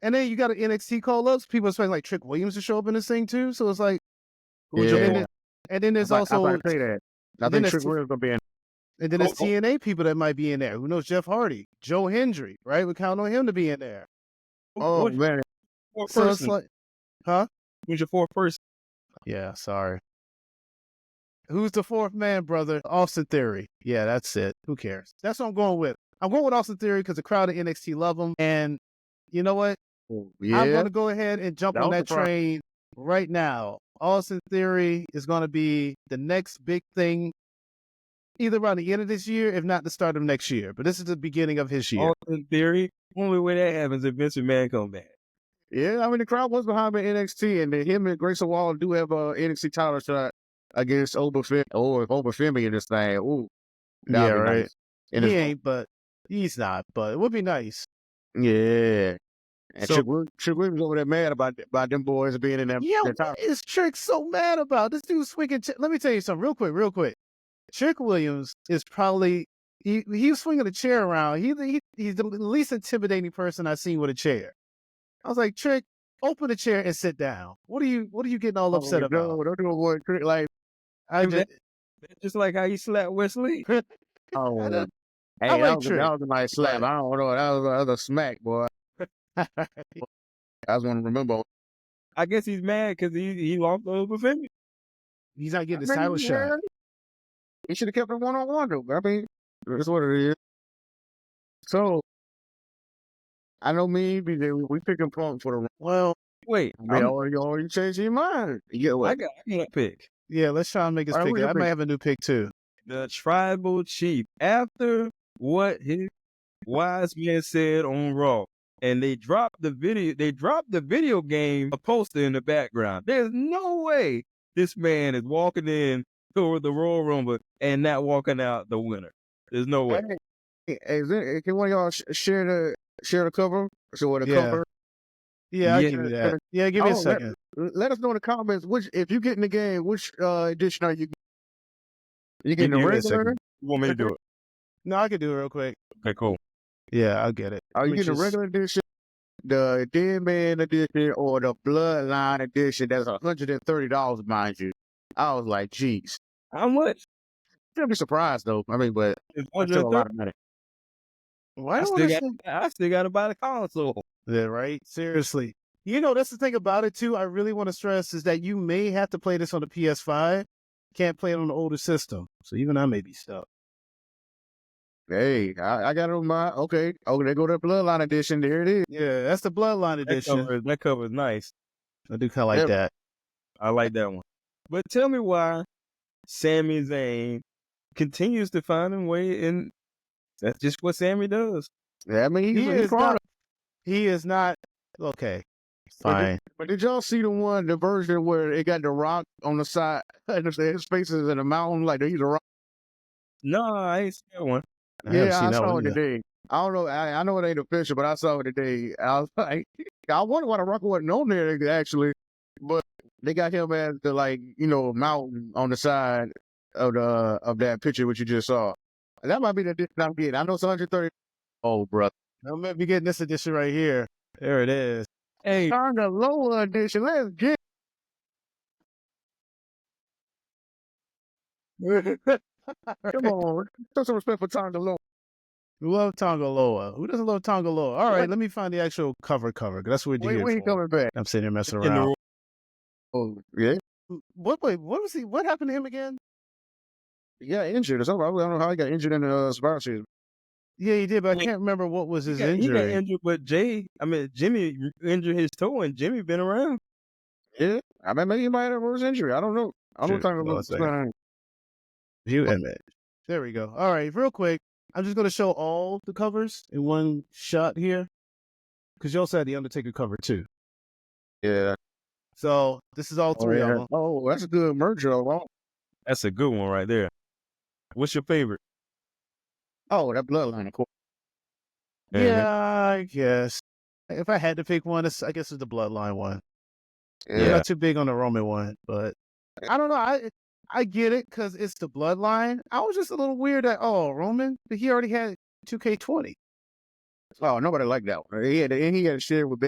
And then you got an NXT call-ups. People expect like Trick Williams to show up in this thing too. So it's like, Yeah. and then there's I'm also, about to say that. I then think there's Trick Williams gonna be in. and then there's TNA people that might be in there. Who knows? Jeff Hardy, Joe Hendry, right? We count on him to be in there. Oh man. So it's like, huh? Who's your fourth person? Yeah, sorry. Who's the fourth man, brother? Austin Theory. Yeah, that's it. Who cares? That's what I'm going with. I'm going with Austin Theory because the crowd at NXT love him. And you know what? Yeah. I'm going to go ahead and jump That on was that the problem. train right now. Austin Theory is going to be the next big thing, either around the end of this year, if not the start of next year. But this is the beginning of his year. In theory, only way that happens if Vince McMahon come back. Yeah, I mean the crowd was behind me in NXT, and him and Grayson Waller do have a NXT title shot against Oberfemi in this thing. Ooh, Yeah, that'd be right. nice. And He it's- ain't, but he's not. But it would be nice. Yeah. And So- Trick Williams over there mad about them boys being in that. Yeah, that title. what is Trick so mad about? This dude's swinging. Let me tell you something real quick. Trick Williams is probably he was swinging a chair around. He's the least intimidating person I've seen with a chair. I was like, Trick, open the chair and sit down. What are you getting all upset about? No, don't do a boy Trick like. I just, Just like how you slapped Wesley. Oh, I don't- hey, I like that Trick. was a nice slap. I don't know. That was a smack, boy. I just want to remember. I guess he's mad because he lost Oberfemi. he's not getting his title shot. He should have kept it one-on-one, though. I mean, that's what it is. So, I know me, BJ, we picking Punk for the. Well, Wait, I mean, or you change your mind. You get I what? got a pick. yeah, let's try and make his All right, pick. what's your I might pick? have a new pick too. the tribal chief, after what his wise man said on Raw, and they dropped the video game a poster in the background. There's no way this man is walking in toward the Royal Rumble and not walking out the winner. There's no way. Can one of y'all share the cover? So the Yeah. cover. Yeah, I'll Yeah. give you that. Yeah, give me a Oh, second. Let us know in the comments if you get in the game, which edition are you? You Give getting the me a regular? second. You want me to do it? No, I can do it real quick. Okay, cool. Yeah, I'll get it. Are you Let me getting the just- regular edition, the Dead Man edition, or the Bloodline edition? That's $130, mind you. I was like, geez. How much? I'd be surprised though. I mean, but It's that's still a 130. lot of money. Why I do still got to buy the console. Yeah, right? Seriously. You know, that's the thing about it, too. I really want to stress is that you may have to play this on the PS5. Can't play it on the older system. So even I may be stuck. Hey, I got it on my okay. Oh, there go the Bloodline edition. There it is. Yeah, that's the Bloodline edition. That cover is nice. I do kind of like Yep. that. I like that one. But tell me why Sami Zayn continues to find a way, and that's just what Sami does. Yeah, I mean, He he's is crawling. not. He is not. Okay. But Fine. But did y'all see the version where it got the rock on the side and his face is in a mountain like he's a rock? No, I ain't seen that one. I haven't Yeah, seen I that saw one it either. today. I don't know. I know it ain't official, but I saw it today. I was like, I wonder why the rock wasn't on there actually. But they got him as the mountain on the side of that picture which you just saw. And that might be the difference I'm getting. I know it's 130. Oh, brother. I'm going to be getting this edition right here. There it is. Hey, On the lower edition, let's get. Come on, show some respect for Tonga Low. We love Tongaloa. Who doesn't love Tongaloa? All right, let me find the actual cover. 'Cause that's what you're When he here for. coming back? I'm sitting here messing in the around. Oh, yeah. Wait, what was he? What happened to him again? He got injured or something. I don't know how he got injured in the Survivor Series. Yeah, he did, but I Wait, can't remember what was his he got injury. injured, but Jimmy injured his toe, and Jimmy been around. Yeah, I mean, maybe he might have a worse injury. I don't know. I don't Shit, know hold on a what's second. going on. View image. There we go. All right, real quick. I'm just going to show all the covers in one shot here. Because you also had the Undertaker cover, too. Yeah. So this is all three of them. Oh, that's a good merger. Oh, That's a good one right there. What's your favorite? oh, that bloodline, of course. Yeah, I guess. If I had to pick one, I guess it's the Bloodline one. I'm Yeah. not too big on the Roman one, but I don't know. I get it because it's the Bloodline. I was just a little weird that, Roman, but he already had 2K20. Oh, nobody liked that one. He had to share with.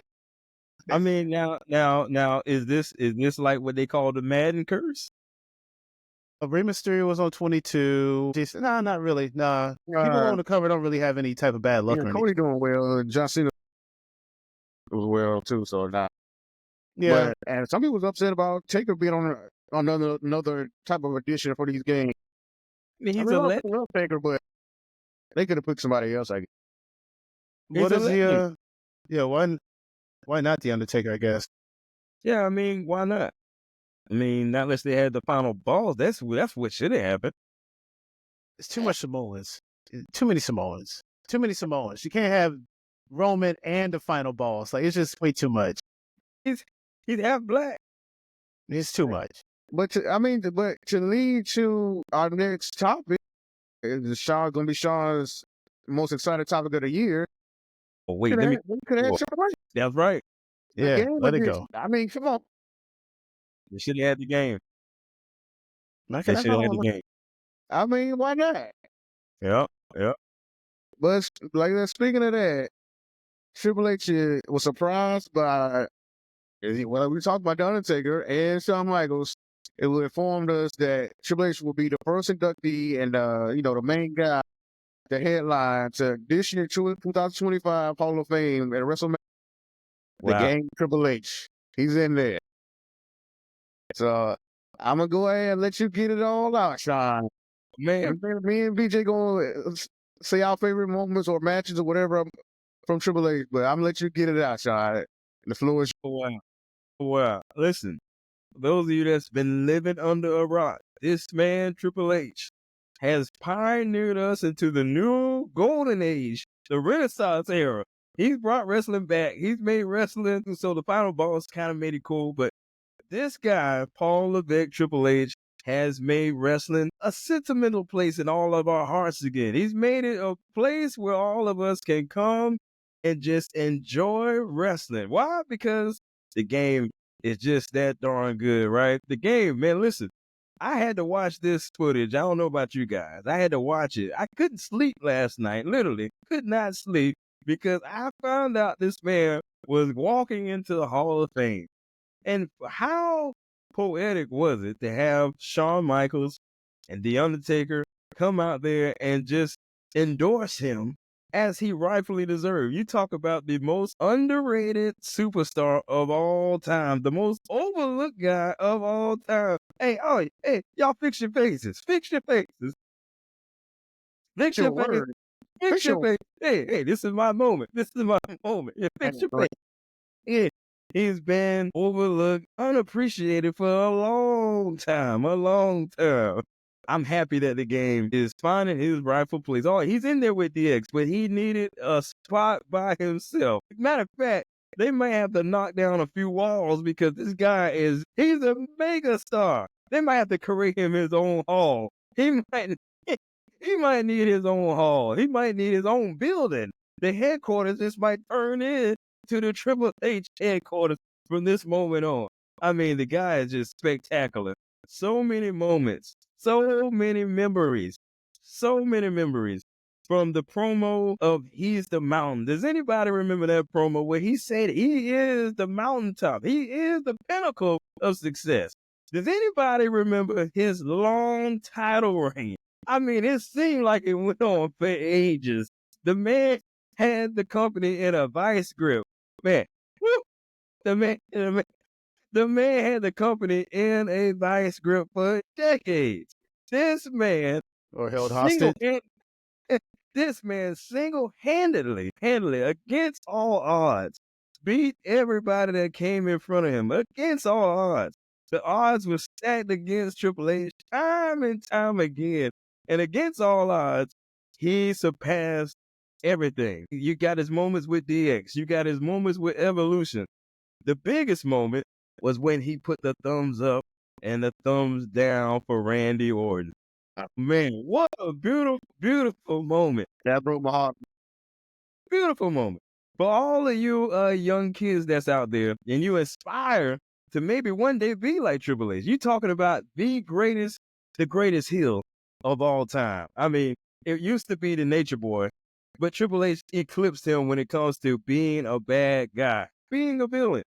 I mean, now, is this like what they call the Madden curse? Rey Mysterio was on 22. Nah, not really. Nah. People on the cover don't really have any type of bad luck or anything. Cody doing well. John Cena was well too. So not. Yeah. But, and some people was upset about Taker being on another type of edition for these games. I mean, I he's mean, a I legend. love Taker, but they could have picked somebody else. I guess. What He's a is he? legend. Yeah. Why not the Undertaker? I guess. Yeah, I mean, why not? I mean, not unless they had the final balls. That's what should have happened. It's too much Samoans. Too many Samoans. Too many Samoans. You can't have Roman and the final boss. Like it's just way too much. He's half black. It's too much. But to lead to our next topic, is Sean going to be Sean's most exciting topic of the year? Oh wait, Could let me. have Well, Shawn Michaels. That's right. Yeah. Again, Let but it go. I mean, come on. They should have had the game. Not They gonna should have had the follow. game. I mean, why not? Yeah. But speaking of that, Triple H was surprised by well, we talked about The Undertaker and Shawn Michaels. It informed us that Triple H will be the first inductee and the main guy, the headline to this year 2025 Hall of Fame at WrestleMania. The Wow. game Triple H, he's in there. So I'm gonna go ahead and let you get it all out, Sean. Man, Me and BJ gonna say our favorite moments or matches or whatever from Triple H, but I'm gonna let you get it out, Sean. The floor is wow. Listen, those of you that's been living under a rock, this man Triple H has pioneered us into the new golden age, the Renaissance era. He's brought wrestling back. He's made wrestling so the final boss kind of made it cool. But this guy, Paul Levesque, Triple H, has made wrestling a sentimental place in all of our hearts again. He's made it a place where all of us can come and just enjoy wrestling. Why? Because the game is just that darn good, right? The game, man, listen, I had to watch this footage. I don't know about you guys. I had to watch it. I couldn't sleep last night, literally could not sleep because I found out this man was walking into the Hall of Fame. And how poetic was it to have Shawn Michaels and The Undertaker come out there and just endorse him as he rightfully deserved? You talk about the most underrated superstar of all time, the most overlooked guy of all time. Hey, y'all fix your faces. Fix your faces. Fix Your your faces. word. Fix your your- face. Hey, this is my moment. This is my moment. Yeah, fix your face. Yeah, he's been overlooked, unappreciated for a long time, a long time. I'm happy that the game is finding his rightful place. Oh, he's in there with DX, but he needed a spot by himself. Matter of fact, they may have to knock down a few walls because this guy he's a mega star. They might have to create him his own hall. He might need his own hall. He might need his own building. The headquarters just might turn in to the Triple H headquarters from this moment on. I mean, the guy is just spectacular. So many moments, so many memories from the promo of He's the Mountain. Does anybody remember that promo where he said he is the mountaintop? He is the pinnacle of success. Does anybody remember his long title reign? I mean, it seemed like it went on for ages. The man had the company in a vice grip. Man, woo, the man had the company in a vice grip for decades. This man Or held hostage. single-handedly against all odds, beat everybody that came in front of him against all odds. The odds were stacked against Triple H time and time again. And against all odds, he surpassed everything. You got his moments with DX. You got his moments with Evolution. The biggest moment was when he put the thumbs up and the thumbs down for Randy Orton. Man, what a beautiful, beautiful moment. That broke my heart. Beautiful moment. For all of you young kids that's out there and you aspire to maybe one day be like Triple H, you talking about the greatest heel of all time. I mean, it used to be the Nature Boy, but Triple H eclipsed him when it comes to being a bad guy, being a villain.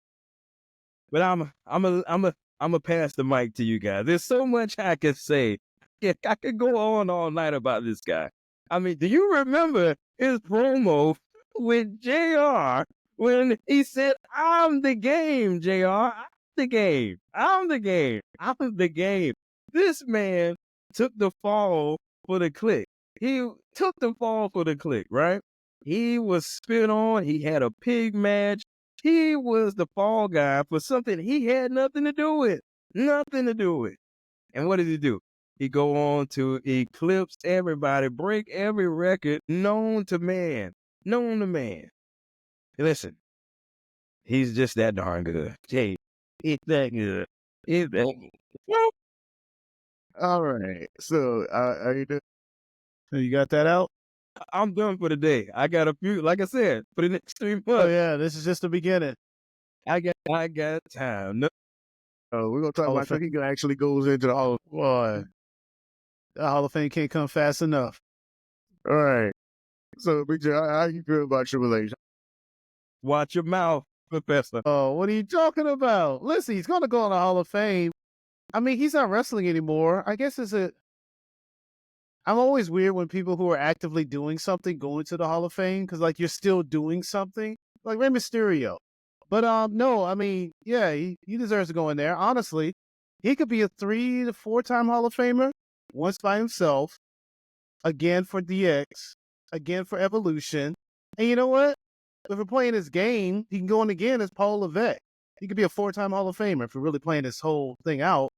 But I'm a pass the mic to you guys. There's so much I could say. Yeah, I could go on all night about this guy. I mean, do you remember his promo with JR when he said, "I'm the game, JR. I'm the game. I'm the game. I'm the game." This man took the fall for the click. He took the fall for the click, right? He was spit on. He had a pig match. He was the fall guy for something he had nothing to do with. Nothing to do with. And what did he do? He go on to eclipse everybody, break every record known to man. Known to man. Listen, he's just that darn good. Jay, he's that good. He's that good. Well, All right. So, are you done? So you got that out? I'm done for the day. I got a few, like I said, for the next 3 months. Oh yeah, this is just the beginning. I got time. No, We're going to talk Hall about of he actually goes into the Hall of Boy, the Hall of Fame can't come fast enough. All right. So, Big J, how you feel about Triple H? watch your mouth, Professor. Oh, what are you talking about? Listen, he's going to go in the Hall of Fame. I mean, he's not wrestling anymore. I guess I'm always weird when people who are actively doing something go into the Hall of Fame because, like, you're still doing something, like Rey Mysterio. But no, I mean, yeah, he deserves to go in there. Honestly, he could be a 3 to 4 time Hall of Famer, once by himself, again for DX, again for Evolution. And you know what? If we're playing this game, he can go in again as Paul Levesque. He could be a 4-time Hall of Famer if we're really playing this whole thing out.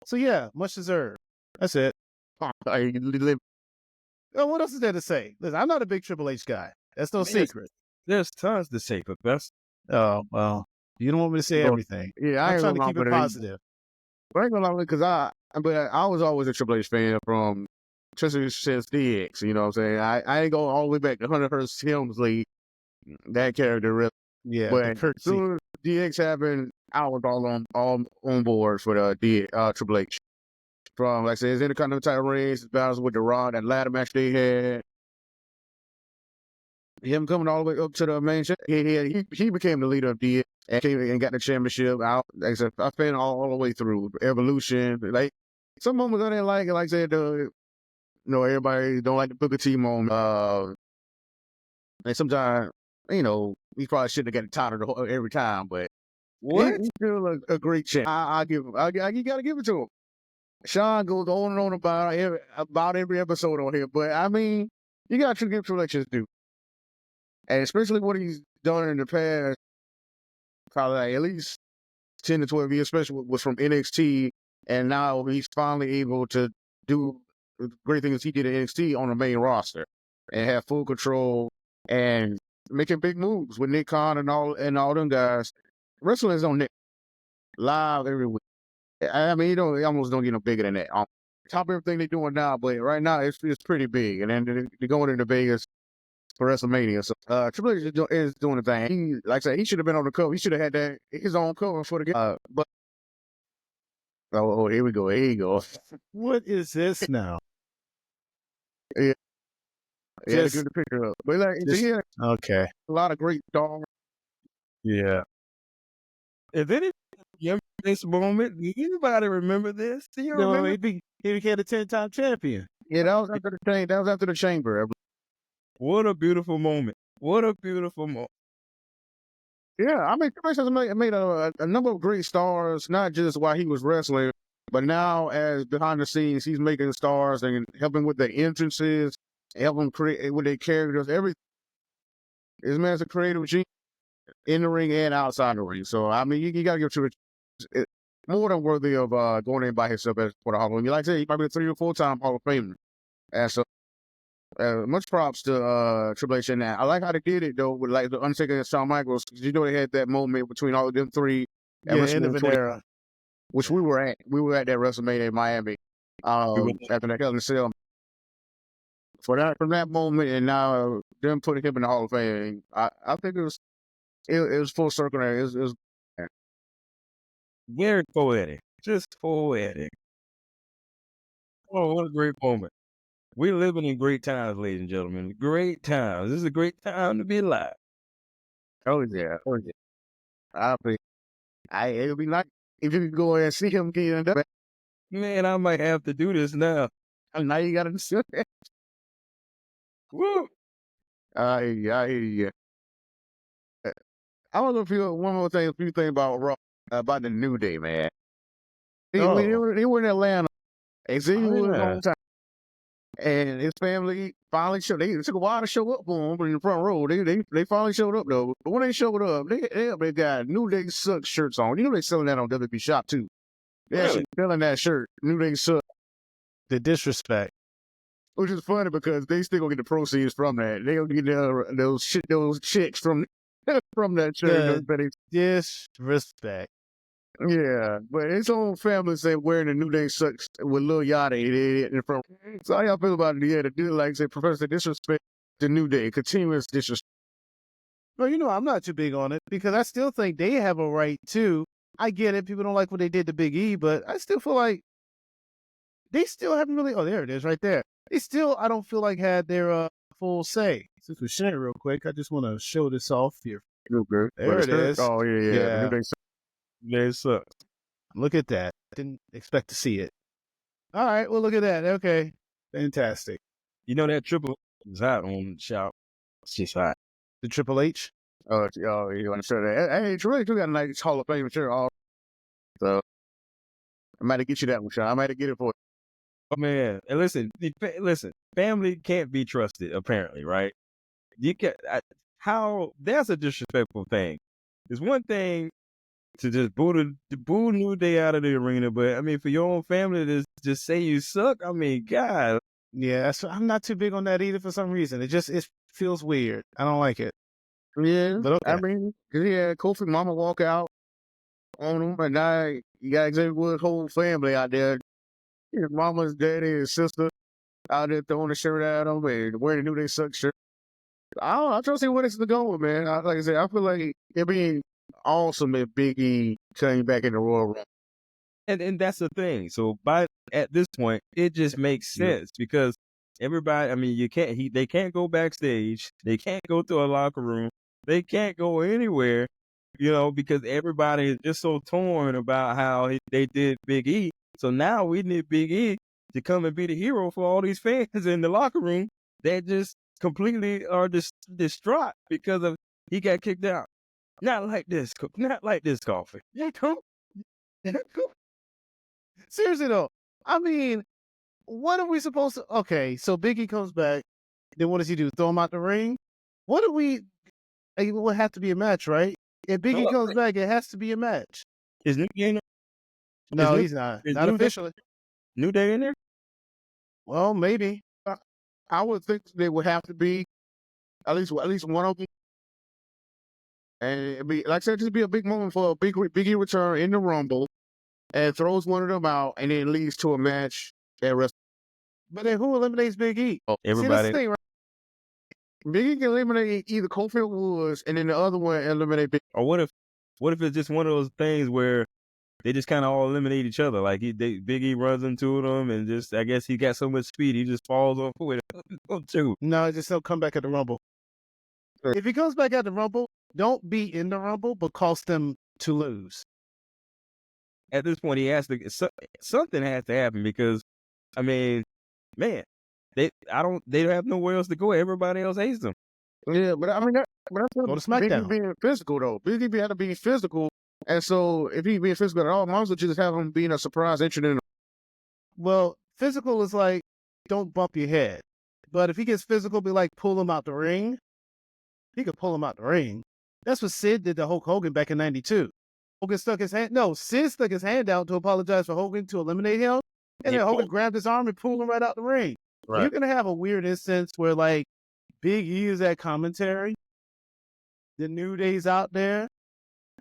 So yeah, much deserved. That's it. Oh, what else is there to say? Listen, I'm not a big Triple H guy. That's no Man, secret. There's tons to say, Professor. Oh, well, you don't want me to say everything. Yeah, I I'm ain't trying to gonna keep lie, it but positive. I ain't gonna lie, because I was always a Triple H fan from since DX. You know what I'm saying? I ain't going all the way back to Hunter Hearst Helmsley, that character. Really. Yeah, the But curtsy. soon as DX happened, I was all on board for the Triple H. From like I said, his Intercontinental reigns, his battles with the Raw, that ladder match they had, him coming all the way up to the main show, he became the leader of DX and got the championship out. Like I said, I fan all the way through Evolution. Like some moments I didn't like it. Like I said, everybody don't like the Booker T moment. And sometimes, he probably shouldn't have got tired every time, but he's still a great champ. I give him. You got to give it to him. Sean goes on and on about every episode on here, but I mean, you got to give Triple H his due, and especially what he's done in the past, probably like at least 10 to 12 years, especially was from NXT, and now he's finally able to do the great things he did at NXT on the main roster and have full control and making big moves with Nick Khan and all them guys. Wrestling is on Nick live every week. I mean, you almost don't get no bigger than that. Top of everything they're doing now, but right now it's pretty big. And then they're going into Vegas for WrestleMania. So Triple H is doing the thing. He, like I said, he should have been on the cover. He should have had his own cover for the game. But here we go. Here you go. What is this now? Yeah, to Just- get the picture up. But like, just- he had Okay. a lot of great stars. Yeah. Is anybody remember this moment? Do anybody remember this? Do you No, remember? he became a 10-time champion. Yeah, that was after the change. That was after the chamber. What a beautiful moment. What a beautiful moment. Yeah, I mean, Triple H has made a number of great stars, not just while he was wrestling, but now as behind the scenes, he's making stars and helping with the entrances, helping create with their characters. Everything. This man's a creative genius in the ring and outside the ring. So I mean, you got to give Triple H more than worthy of going in by himself as for the Hall of Fame. Like I said, he might be a 3 or 4 time Hall of Famer. And so, much props to Triple H. And I like how they did it though, with like the Undertaker and Shawn Michaels. Because they had that moment between all of them three. at Yeah, end of WrestleMania an 20, era. which we were at. We were at that WrestleMania in Miami. After that Hell in a Cell. From that moment, and now them putting him in the Hall of Fame, I think it was full circle. It was Very poetic. Just poetic. Oh, what a great moment. We're living in great times, ladies and gentlemen. Great times. This is a great time to be alive. oh yeah. I think it would be nice if you could go and see him get up. Man, I might have to do this now. And now you got to see it. Woo! I hear you. I want to feel one more thing. A few things about Raw, about the New Day, man. He were in Atlanta. Xavier was yeah. on time. And his family finally showed. It took a while to show up for him in the front row. They finally showed up though. But when they showed up, they got New Day Sucks shirts on. You know they selling that on WB Shop too. They actually selling that shirt, New Day Sucks, The disrespect. which is funny because they still gonna get the proceeds from that. They gonna get those chicks from that shirt. Disrespect. Yeah, but his own family said wearing the New Day Sucks with Lil Yachty in front. So how y'all feel about it? Yeah, the dude like say Professor disrespect the New Day, continuous disrespect. Well, I'm not too big on it because I still think they have a right to. I get it. People don't like what they did to Big E, but I still feel like they still haven't really. Oh, there it is right there. They still, I don't feel like had their full say. Since we share it real quick, I just want to show this off here. There it is. Oh, yeah. Yeah. New Day Sucks. They suck. Look at that. Didn't expect to see it. All right. Well, look at that. Okay. Fantastic. You know that Triple is hot on Shout. She's hot. The Triple H. Oh, you want to show that? Hey, Troy, you got a nice Hall of Fame shirt. So I might have get you that one, Sean. I might have get it for you. Oh man, and listen, family can't be trusted. Apparently, right? You can how that's a disrespectful thing. There's one thing to just boo New Day out of the arena. But I mean, for your own family to just say you suck, I mean, God. Yeah, I'm not too big on that either for some reason. It feels weird. I don't like it. Yeah, But okay. I mean, 'cause he had Kofi Mama walk out on him, and now you got Xavier Woods' whole family out there. His mama's daddy, his sister out there throwing the shirt at him and wearing the New Day Suck shirt. I don't know. I'm trying to see where this is going, man. Like I said, I feel like it'd be awesome if Big E came back in the Royal Rumble. And that's the thing. So at this point, it just makes sense because everybody. I mean, they can't go backstage. They can't go to a locker room. They can't go anywhere. Because everybody is just so torn about how they did Big E. So now we need Big E to come and be the hero for all these fans in the locker room that just completely are distraught because of he got kicked out. Not like this, Coffee. Seriously though, I mean, what are we supposed to? Okay, so Biggie comes back. Then what does he do? Throw him out the ring? What do we? It will have to be a match, right? If Biggie comes back, it has to be a match. Is New Day? No, he's not. Not officially. New Day in there? Well, maybe. I would think they would have to be at least one of them. And it'd be, like I said, just be a big moment for a Big E return in the Rumble and throws one of them out and then leads to a match at Wrestle. But then who eliminates Big E? Everybody. See, that's the thing, right? Big E can eliminate either Kofi Woods and then the other one eliminate Big E. Or what if it's just one of those things where they just kind of all eliminate each other? Like Big E runs into them and just, I guess he got so much speed, he just falls off with it too. No, just he'll come back at the Rumble. Sure. If he comes back at the Rumble, don't be in the Rumble, but cause them to lose. At this point, something has to happen because, I mean, man, they don't have nowhere else to go. Everybody else hates them. Yeah, but I mean, that's Go to SmackDown. Big E being physical though. Big E had to be physical, and so if he being physical at all, might as well just have him being a surprise entrant in. Well, physical is like, don't bump your head. But if he gets physical, be like, pull him out the ring. He could pull him out the ring. That's what Sid did to Hulk Hogan back in '92. Hogan stuck his hand. No, Sid stuck his hand out to apologize for Hogan to eliminate him. And then Hogan grabbed his arm and pulled him right out the ring. Right. You're going to have a weird instance where, like, Big E is at commentary. The New Day's out there.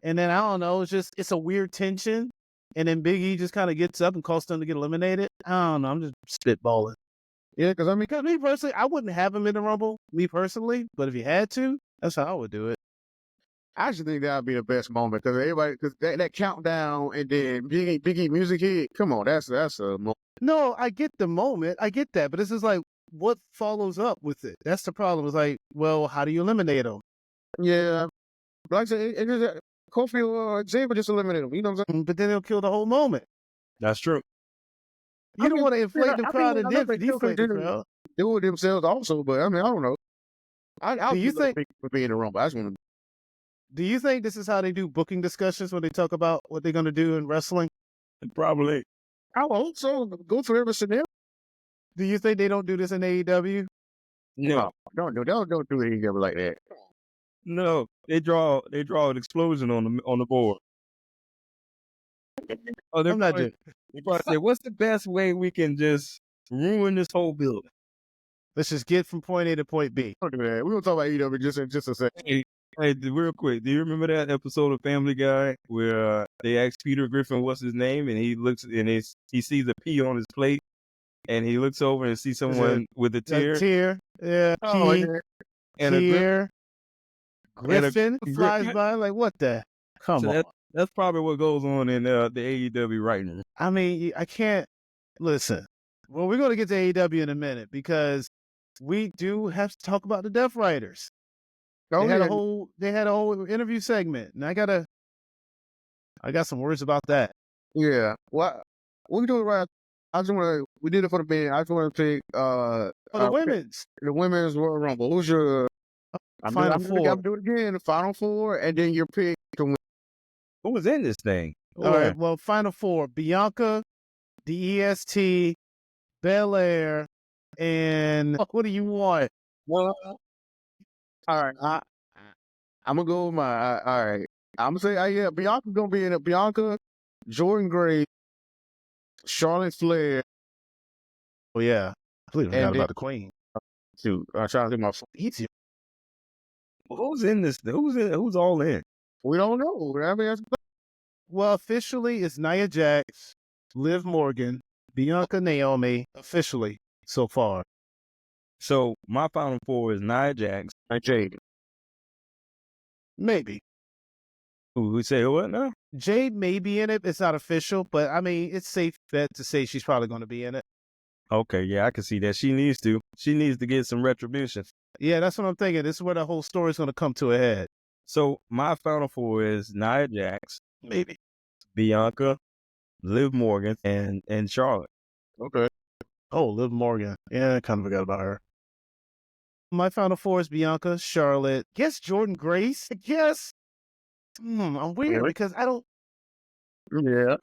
And then, I don't know, it's a weird tension. And then Big E just kind of gets up and calls them to get eliminated. I don't know. I'm just spitballing. Yeah, because me personally, I wouldn't have him in the Rumble, me personally. But if he had to, that's how I would do it. I actually think that would be the best moment because that countdown and then Big E music hit. Come on, that's a moment. No, I get the moment. I get that. But this is like, what follows up with it? That's the problem. It's like, well, how do you eliminate him? Yeah. Like I said, Kofi or Xavier just eliminated him. You know what I'm saying? But then they'll kill the whole moment. That's true. You don't want to inflate the crowd and then deflate the crowd. Do it themselves also, but I mean, I don't know. Do you think for being in the Rumble? I just want to. Do you think this is how they do booking discussions when they talk about what they're going to do in wrestling? Probably. I hope so. Go through every scenario. Do you think they don't do this in AEW? No. Don't do AEW like that. No, they draw an explosion on the board. Oh, I'm not doing. They probably say, "What's the best way we can just ruin this whole building? Let's just get from point A to point B." Don't do that. We're gonna talk about AEW just a second. Hey, real quick, do you remember that episode of Family Guy where they asked Peter Griffin what's his name, and he looks and he sees a P on his plate, and he looks over and sees someone with a tear. A tear, yeah. Oh, yeah. And tear. Griffin flies by like, what the? Come on. That's probably what goes on in the AEW right now. I mean, I can't listen. Well, we're going to get to AEW in a minute because we do have to talk about the Death Riders. They had a whole interview segment, and I got some words about that. Yeah. Well, we do it right. We did it for the men. I just want to pick for the women's. The women's Royal Rumble. Who's your Final Four? I'm do it again. The Final Four, and then your pick to win. Who was in this thing? All right. Well, Final Four: Bianca, the EST, Belair, and what do you want? Well, all right. I'm gonna go with all right. I'm gonna say, yeah, Bianca's gonna be in it. Bianca, Jordan Gray, Charlotte Flair, Oh yeah, completely and forgot then about the Queen. shoot, I'm trying to think my. Easy. Who's in this? Who's all in? We don't know. I mean, that's, Well, officially it's Nia Jax, Liv Morgan, Bianca, Naomi. Officially so far. So my final four is Nia Jax. Jade. Maybe Who we say what now? Jade may be in it. It's not official, but I mean it's safe bet to say she's probably going to be in it. Okay, yeah, I can see that. She needs to. She needs to get some retribution. Yeah, that's what I'm thinking. This is where the whole story's going to come to a head. So my final four is Nia Jax, Maybe. Bianca, Liv Morgan, and Charlotte. Okay. Oh, Liv Morgan. Yeah, I kind of forgot about her. My final four is Bianca, Charlotte. Guess Jordan Grace. I guess. I'm weird Really? because I don't. Yeah.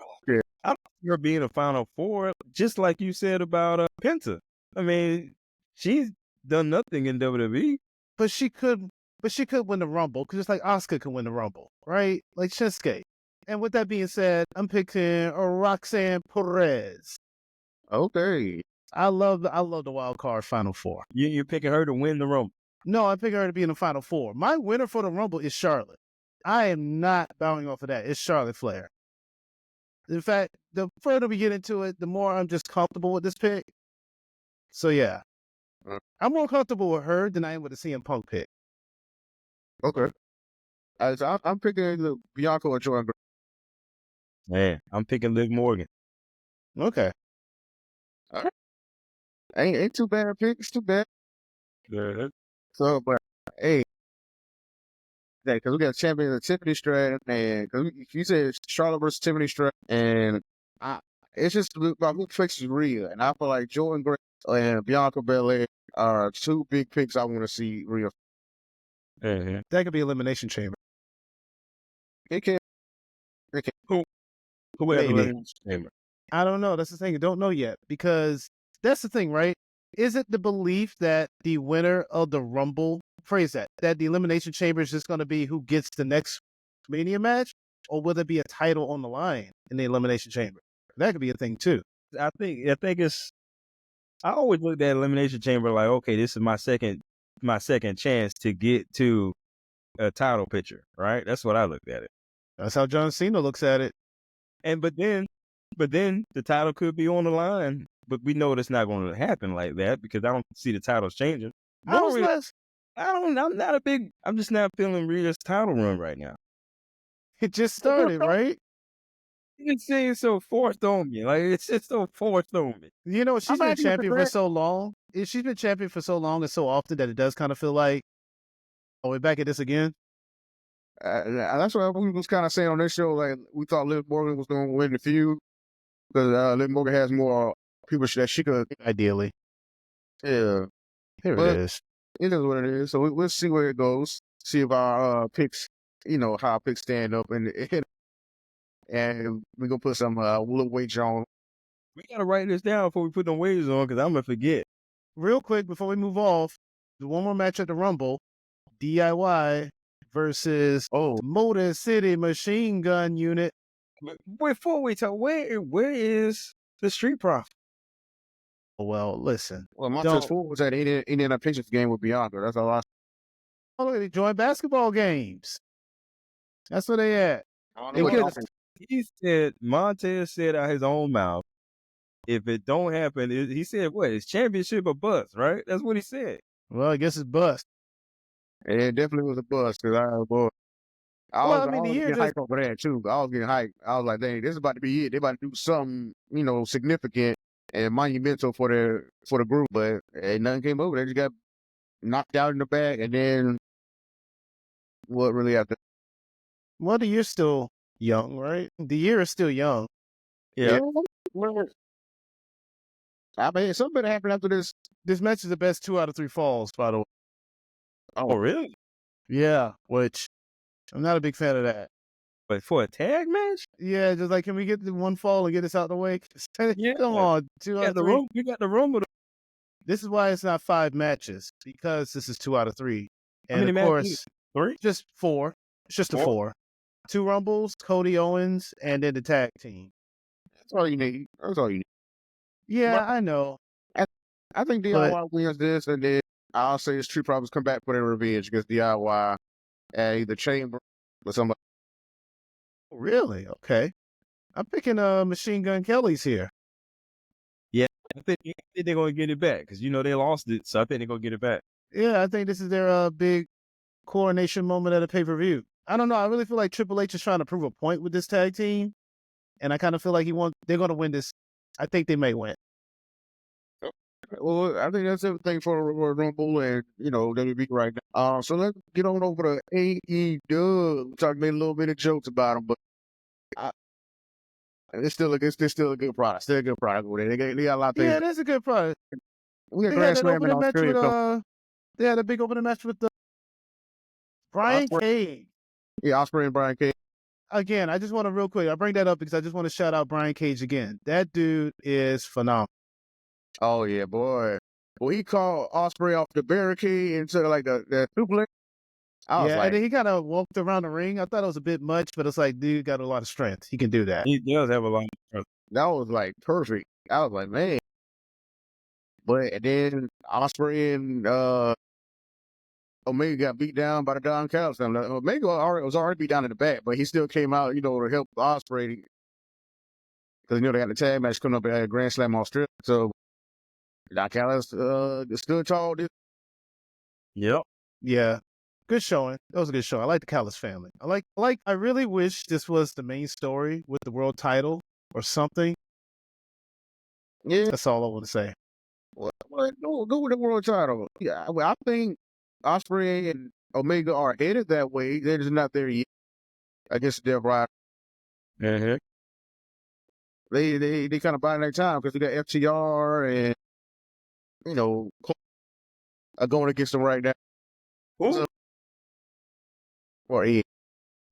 I don't see her being a final four, just like you said about Penta. I mean, she's done nothing in WWE. But she could. But she could win the Rumble because it's like Asuka can win the Rumble, right? Like Shinsuke. And with that being said, I'm picking Roxanne Perez. Okay. I love the wild card final four. You're picking her to win the Rumble. No, I'm picking her to be in the final four. My winner for the Rumble is Charlotte. I am not bowing off of that. It's Charlotte Flair. In fact, the further we get into it, the more I'm just comfortable with this pick. So yeah, I'm more comfortable with her than I am with the CM Punk pick. Okay. So I'm picking the Bianca or Jordan. Man, I'm picking Liv Morgan. Okay. Ain't too bad a pick. It's too bad. Yeah. So, but hey, because we got champion of Tiffany Stratton, and cause you said Charlotte versus Tiffany Stratton, and it's just about who picks is real, and I feel like Jordan Gray and Bianca Belair are two big picks I want to see real. Yeah. That could be Elimination Chamber. It can. Who has Maybe. Elimination Chamber? I don't know. That's the thing. I don't know yet because that's the thing, right? Is it the belief that the winner of the Rumble, that the Elimination Chamber is just going to be who gets the next Mania match? Or will there be a title on the line in the Elimination Chamber? That could be a thing too. I think it's. I always looked at Elimination Chamber like, okay, this is my second chance to get to a title picture, right? That's what I looked at it. That's how John Cena looks at it. But then the title could be on the line, but we know that's not going to happen like that because I don't see the titles changing. I'm just not feeling Rhea's title run right now. It just started, right? It seems so forced on me. Like it's so forced on me. You know, she's been champion for so long. She's been champion for so long and so often that it does kind of feel like, oh, we're back at this again. That's what we was kind of saying on this show. Like we thought Liv Morgan was going to win the feud because Liv Morgan has more people that she could ideally. Yeah, Here but it is. it is what it is. So we'll see where it goes. See if our picks, how our picks stand up, and we're gonna put some little wager on. We gotta write this down before we put them waves on because I'm gonna forget. Real quick before we move off, the one more match at the Rumble, DIY versus Motor City Machine Gun Unit. Before we talk, where is the Street Profit? Well, listen. Well, Montez Ford was at Indiana Pacers game with Bianca. That's all I. Oh, they join basketball games. That's where they at. He said Montez said out his own mouth, if it don't happen, he said what? It's championship or bust, right? That's what he said. Well, I guess it's bust. It definitely was a bust because I was getting hyped over that too. I was getting hyped. I was like, dang, this is about to be it. They about to do something, significant and monumental for the group, but nothing came over. They just got knocked out in the back, and then what really happened? Well, the year's still young, right? The year is still young. Yeah. I mean, something better happen after this. This match is the best 2 out of 3 falls, by the way. Oh, really? Yeah, which I'm not a big fan of that. But for a tag match? Yeah, just like, can we get the one fall and get this out of the way? Yeah. Come on, 2 out of 3. You got the Rumble. This is why it's not 5 matches, because this is 2 out of 3. And How many of course, matches? 3? Just 4. It's just a 4. 2 Rumbles, Cody Owens, and then the tag team. That's all you need. That's all you need. Yeah, I know. I think But- DIY wins this, and then I'll say Street Profits come back for their revenge against DIY at either Chamber or somebody. Really? Okay. I'm picking Machine Gun Kelly's here. I think they're going to get it back because, they lost it. So I think they're going to get it back. Yeah, I think this is their big coronation moment at a pay-per-view. I don't know. I really feel like Triple H is trying to prove a point with this tag team. And I kind of feel like they're going to win this. I think they may win. Well, I think that's everything for Royal Rumble and, WB right now. So let's get on over to AEW. Made a little bit of jokes about them, but it's still a good product. Still a good product over there. They got a lot of things. Yeah, that's a good product. We got They Grand had that Slam in opening match Australia. with they had a big opening match with Brian Cage. Yeah, Ospreay and Brian Cage. Again, I just want to real quick. I bring that up because I just want to shout out Brian Cage again. That dude is phenomenal. Oh yeah, boy. Well, he called Ospreay off the barricade instead of like the suplex. I was Yeah, like, and then he kind of walked around the ring. I thought it was a bit much, but it's like, dude got a lot of strength. He can do that. He does have a lot of that was like perfect. I was like, man. But then Ospreay and Omega got beat down by the Don Callis. Omega was already beat down in the back, but he still came out, to help Ospreay because they got the tag match coming up at Grand Slam Australia. So Don Callis stood tall. Yep. Yeah. Good showing. That was a good show. I like the Callis family. I really wish this was the main story with the world title or something. Yeah. That's all I want to say. Well, go with the world title. Yeah, well, I think Ospreay and Omega are headed that way. They're just not there yet. I guess they're right. Uh-huh. They kind of buying their time because we got FTR and are going against them right now. Who? Or Edge.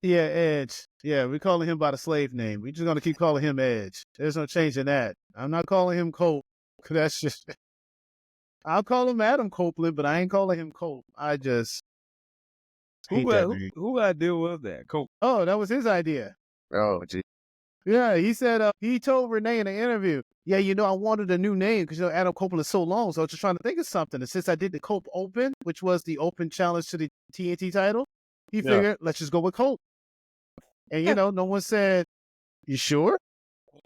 Yeah, Edge. Yeah, we're calling him by the slave name. We're just going to keep calling him Edge. There's no change in that. I'm not calling him Colt. That's just... I'll call him Adam Copeland, but I ain't calling him Colt. I just hate that name. Who idea was that? Colt. Oh, that was his idea. Oh, gee. Yeah, he said he told Renee in an interview, yeah, I wanted a new name because Adam Copeland is so long, so I was just trying to think of something. And since I did the Cope Open, which was the open challenge to the TNT title, he figured, let's just go with Colt. And, no one said, you sure?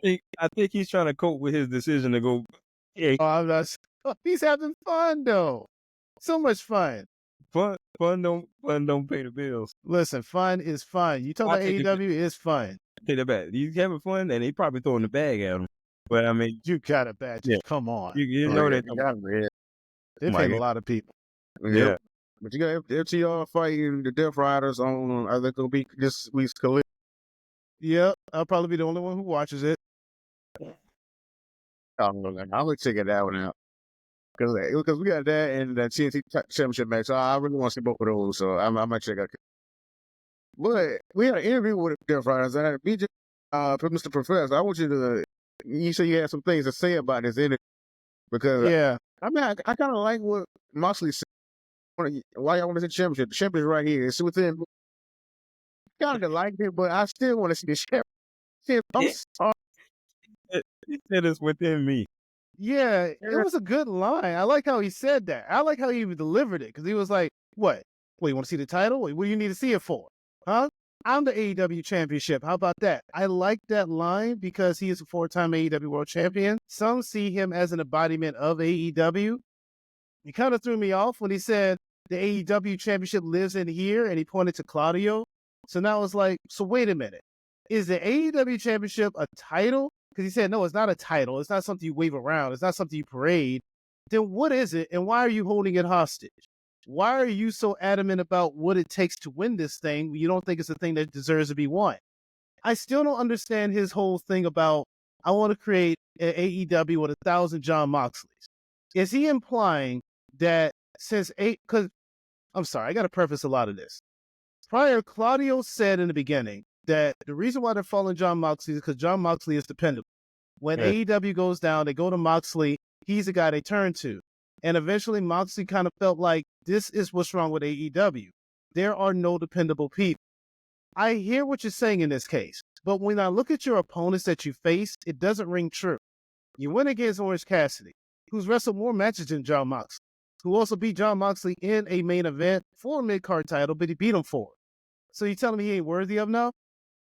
I think he's trying to cope with his decision to go. Yeah, He's having fun, though. So much fun. fun don't pay the bills. Listen, fun is fun. You talk about AEW is fun. Take that back. He's having fun, and they probably throwing the bag at him. But I mean, You got it bad. Just come on. you know that. They paid a lot of people. Yeah. But you got FTR fighting the Death Riders on, I think it'll be this week's Collision. Yep, I'll probably be the only one who watches it. I'm gonna check it out now because we got that and the TNT Championship match. So I really want to see both of those. So I might check out. But we had an interview with Death Riders and BJ, Mr. Professor. I want you to. You said you had some things to say about this interview because I mean I kind of like what Moxley said. Why y'all want to see the championship? The championship right here. It's within. Kind of like it, but I still want to see the championship. I'm sorry. He said it's within me. Yeah, it was a good line. I like how he said that. I like how he even delivered it because he was like, what? Wait, you want to see the title? What do you need to see it for? Huh? I'm the AEW championship. How about that? I like that line because he is a 4-time AEW world champion. Some see him as an embodiment of AEW. He kind of threw me off when he said the AEW championship lives in here and he pointed to Claudio. So now it's like, so wait a minute. Is the AEW championship a title? Because he said, no, it's not a title. It's not something you wave around. It's not something you parade. Then what is it? And why are you holding it hostage? Why are you so adamant about what it takes to win this thing when you don't think it's a thing that deserves to be won? I still don't understand his whole thing about, I want to create an AEW with 1,000 John Moxleys. Is he implying that since because I'm sorry, I got to preface a lot of this. Prior, Claudio said in the beginning that the reason why they're following John Moxley is because John Moxley is dependable. When AEW goes down, they go to Moxley. He's the guy they turn to. And eventually Moxley kind of felt like this is what's wrong with AEW. There are no dependable people. I hear what you're saying in this case, but when I look at your opponents that you faced, it doesn't ring true. You went against Orange Cassidy, who's wrestled more matches than Jon Moxley, who also beat Jon Moxley in a main event for a mid-card title, but he beat him for it. So you telling me he ain't worthy of now?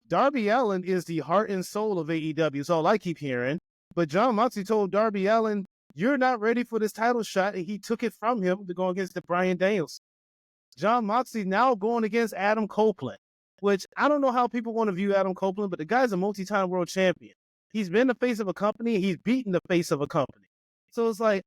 Darby Allin is the heart and soul of AEW, is all I keep hearing. But Jon Moxley told Darby Allin, you're not ready for this title shot, and he took it from him to go against the Bryan Danielson. Jon Moxley now going against Adam Copeland, which I don't know how people want to view Adam Copeland, but the guy's a multi-time world champion. He's been the face of a company, and he's beaten the face of a company. So it's like,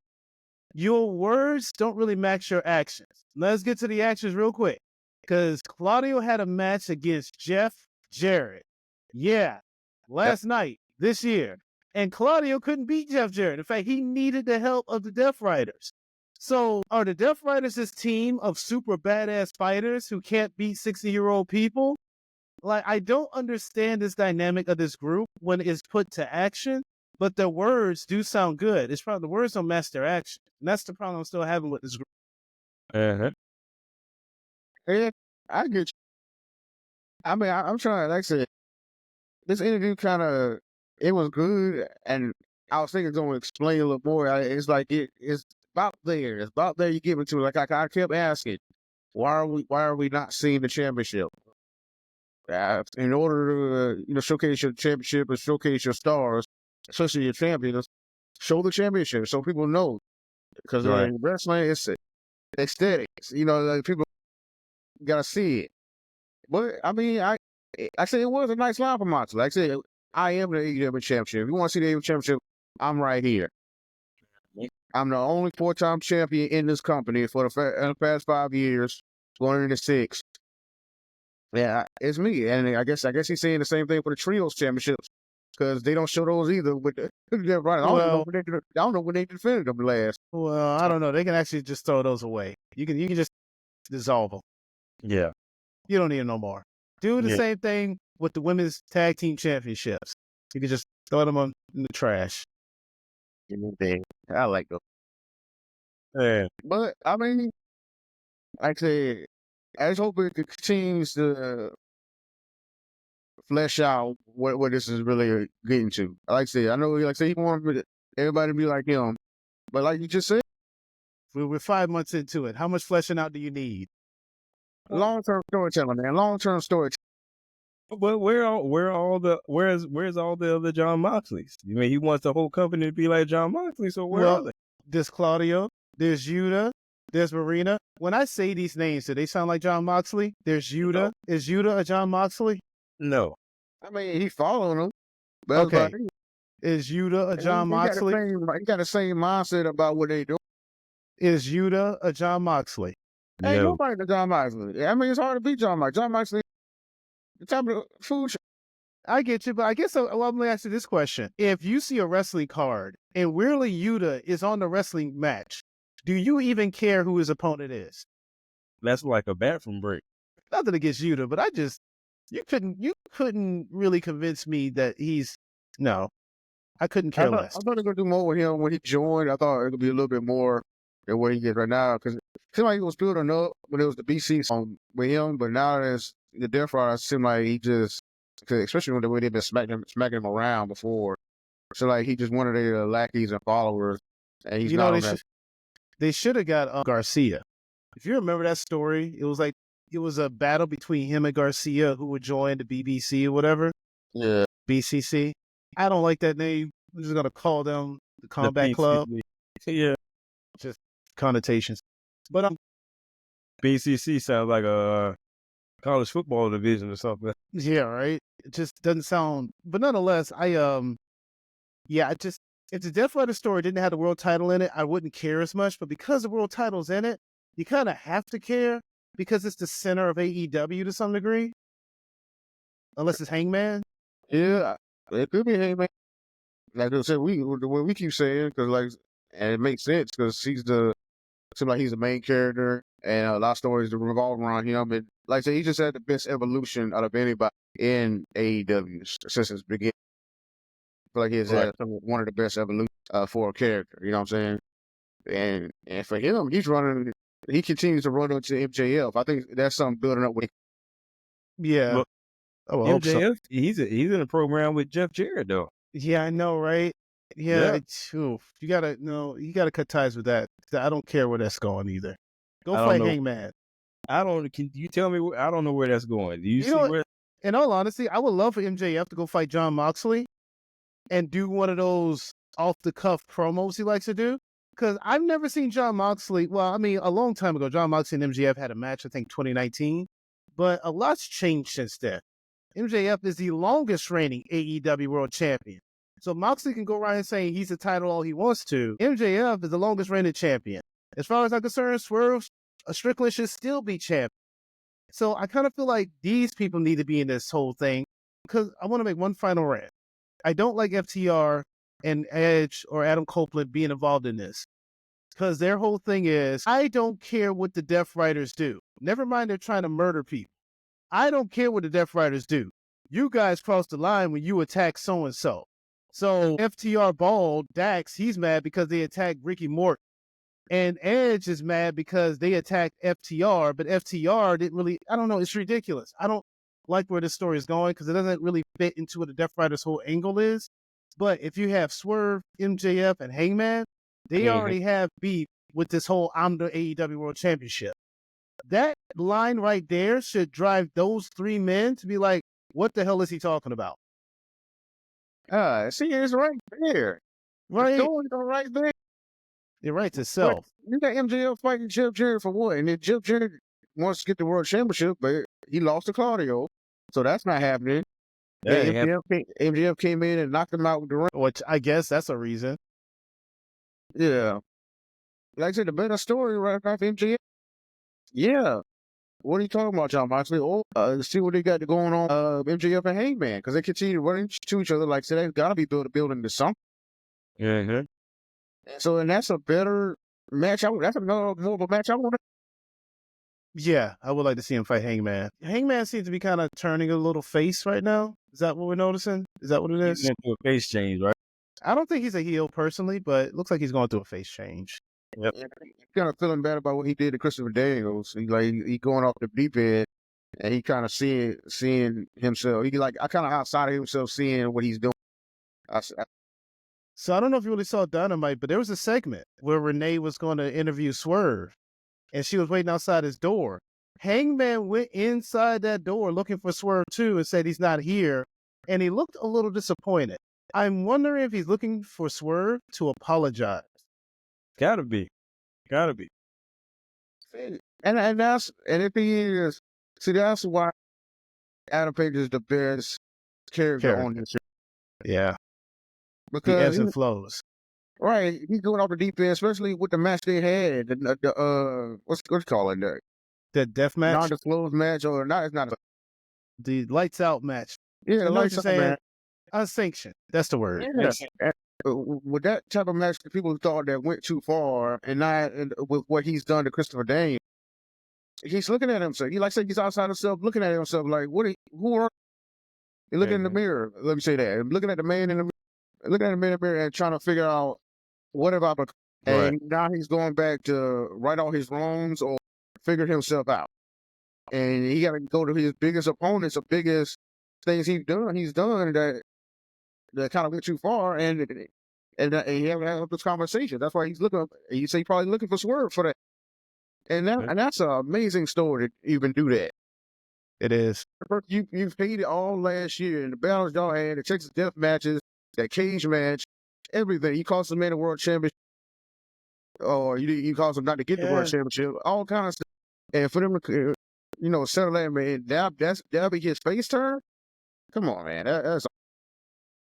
your words don't really match your actions. Let's get to the actions real quick, because Claudio had a match against Jeff Jarrett. Yeah, last night, this year. And Claudio couldn't beat Jeff Jarrett. In fact, he needed the help of the Death Riders. So are the Death Riders this team of super badass fighters who can't beat 60-year-old people? Like, I don't understand this dynamic of this group when it's put to action, but their words do sound good. It's probably the words don't match their action. And that's the problem I'm still having with this group. Uh-huh. Yeah, I get you. I mean, I'm trying, like I said, this interview it was good, and I was thinking it's going to explain a little more. It's like, it's about there. It's about there you give it to. Like, I kept asking, why are we not seeing the championship? In order to, showcase your championship and showcase your stars, especially your champions, show the championship so people know. Because in wrestling, it's aesthetics. Like people got to see it. But, I mean, I said it was a nice line for Moxley. Like I said, I am the AEW championship. If you want to see the AEW championship, I'm right here. I'm the only 4-time champion in this company for the past 5 years, going into 6. Yeah, it's me. And I guess he's saying the same thing for the Trios championships, because they don't show those either. With the right, I don't know when they defended them last. Well, I don't know. They can actually just throw those away. You can just dissolve them. Yeah. You don't need them no more. Do the same thing with the women's tag team championships. You can just throw them in the trash. I like them. Yeah. But, I mean, like I said, I just hope it continues to flesh out what this is really getting to. Like I said, I know, like I said, he wants everybody to be like him. But like you just said, We're 5 months into it. How much fleshing out do you need? long-term storytelling, man. Long-term storytelling. But where's all the other Jon Moxleys? I mean, he wants the whole company to be like Jon Moxley, so where are they? There's Claudio, there's Yuta, there's Marina. When I say these names, do they sound like Jon Moxley? There's Yuta. No. Is Yuta a Jon Moxley? No. I mean, he's following them. But Okay. Is Yuta a Jon Moxley? He got the same mindset about what they do. Is Yuta a Jon Moxley? Ain't No. nobody to Jon Moxley. I mean, it's hard to beat Jon Moxley. Jon Moxley, the type of food. I get you, but I guess I'm going to ask you this question. If you see a wrestling card and Weirdly Yuta is on the wrestling match, do you even care who his opponent is? That's like a bathroom break. Nothing against Yuta, but you couldn't really convince me that no. I couldn't care less. I thought they were going to do more with him when he joined. I thought it would be a little bit more than what he gets right now, because it seemed like he was building up when it was the BC song with him, but now there's the Death Riders, it seemed like he just, especially when the way they've been smacking him around before, so like he just one of their lackeys and followers, and he's not on that. They should have got Garcia. If you remember that story, it was a battle between him and Garcia, who would join the BBC or whatever. Yeah. BCC. I don't like that name. I'm just gonna call them the Combat Club. Yeah. Just connotations. But BCC sounds like a college football division or something. Yeah, right. It just doesn't sound. But nonetheless, if the Death Rider story didn't have the world title in it, I wouldn't care as much. But because the world title's in it, you kind of have to care because it's the center of AEW to some degree. Unless it's Hangman. Yeah, it could be Hangman. Like I said, we keep saying, because and it makes sense because seems like he's the main character, and a lot of stories revolve around him. And like I said, he just had the best evolution out of anybody in AEW since its beginning. I feel like he's had one of the best evolutions for a character. You know what I'm saying? And for him, he continues to run into MJF. I think that's something building up with. Yeah. I would hope so. MJF, he's in a program with Jeff Jarrett though. Yeah, I know, right? Yeah, Yeah. you gotta cut ties with that. I don't care where that's going either. Go I don't fight know. Hangman. Can you tell me I don't know where that's going. Do you see know what? where? In all honesty, I would love for MJF to go fight Jon Moxley and do one of those off the cuff promos he likes to do. Because I've never seen Jon Moxley. Well, I mean, a long time ago, Jon Moxley and MJF had a match, I think 2019. But a lot's changed since then. MJF is the longest reigning AEW World Champion. So Moxley can go around and say he's the title all he wants to. MJF is the longest reigning champion. As far as I'm concerned, Swerve Strickland should still be champion. So I kind of feel like these people need to be in this whole thing because I want to make one final rant. I don't like FTR and Edge or Adam Copeland being involved in this because their whole thing is, I don't care what the Death Riders do. Never mind they're trying to murder people. I don't care what the Death Riders do. You guys crossed the line when you attacked so-and-so. So FTR Bald, Dax, he's mad because they attacked Ricky Morton. And Edge is mad because they attacked FTR, but FTR didn't really, I don't know, it's ridiculous. I don't like where this story is going because it doesn't really fit into what the Death Riders' whole angle is. But if you have Swerve, MJF, and Hangman, they already have beef with this whole I'm the AEW World Championship. That line right there should drive those three men to be like, what the hell is he talking about? See, it's right there. Right? The story's right there. It writes itself. You got MJF fighting Jeff Jarrett for what? And then Jeff Jarrett wants to get the world championship, but he lost to Claudio. So that's not happening. That Yeah, ain't MJF came in and knocked him out with the ring. Which I guess that's a reason. Yeah. Like I said, the better story right after MJF. Yeah. What are you talking about, John Moxley? See what they got going on, MJF and Hangman, because they continue running to each other. Like I said, they've got to be building to something. Mm-hmm. So, and that's a better match. That's another more of a match I want. Yeah, I would like to see him fight Hangman. Hangman seems to be kind of turning a little face right now. Is that what we're noticing? Is that what it is? He's into a face change, right? I don't think he's a heel personally, but it looks like he's going through a face change. Yep. Kind of feeling bad about what he did to Christopher Daniels. He going off the deep end, and he kind of seeing himself. He I kind of outside of himself, seeing what he's doing. So I don't know if you really saw Dynamite, but there was a segment where Renee was going to interview Swerve, and she was waiting outside his door. Hangman went inside that door looking for Swerve too and said he's not here, and he looked a little disappointed. I'm wondering if he's looking for Swerve to apologize. Gotta be. And if he is, see, that's why Adam Page is the best character on this show. Yeah, the Because ebbs and flows. right, he's going off the deep end, especially with the match they had. What's you call it? The death match, Non-disclosed match, or not? It's not. the lights out match. Yeah, I know what lights you're out saying. match. Unsanctioned. That's the word. Yeah. With that type of match, the people thought that went too far, and with what he's done to Christopher Daniels, he's looking at himself. He he's outside himself, looking at himself like, who are you? Looking in the mirror. Let me say that. Looking at the man in the mirror and trying to figure out what about the. And now he's going back to right all his wrongs or figure himself out. And he got to go to his biggest opponents, the biggest things he's done that kind of went too far, and he haven't had this conversation. That's why he's looking. He's probably looking for Swerve for that, and that's an amazing story to even do that. It is. You've hated all last year, and the battles y'all had, the Texas Death matches, that cage match, everything. You cost the man a world championship, or you caused him not to get the world championship, all kinds of stuff. And for them to, settle that, man, that'll be his face turn. Come on, man, that's.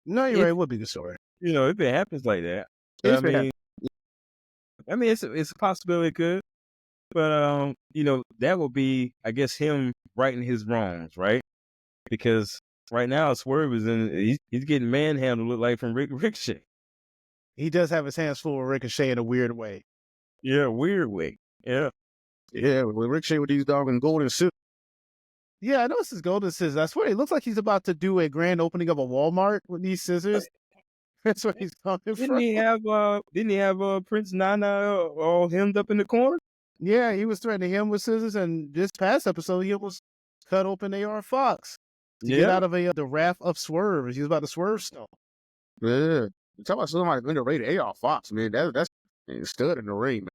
No, you're right. It would be the story. If it happens like that, I mean, it's a possibility it could, but that will be, I guess, him righting his wrongs, right? Because right now Swerve is he's getting manhandled, look like from Ricochet. He does have his hands full with Ricochet in a weird way. Yeah, weird way. Yeah, with Ricochet with these doggone golden suits. Yeah, I know it's his golden scissors. I swear, it looks like he's about to do a grand opening of a Walmart with these scissors. That's what he's coming from. Didn't he have Prince Nana all hemmed up in the corner? Yeah, he was threatening him with scissors, and this past episode, he almost cut open AR Fox. to get out of the wrath of Swerve. She was about to swerve stone. Yeah. Talk about somebody underrated. AR Fox, man. That's a stud in the ring, man.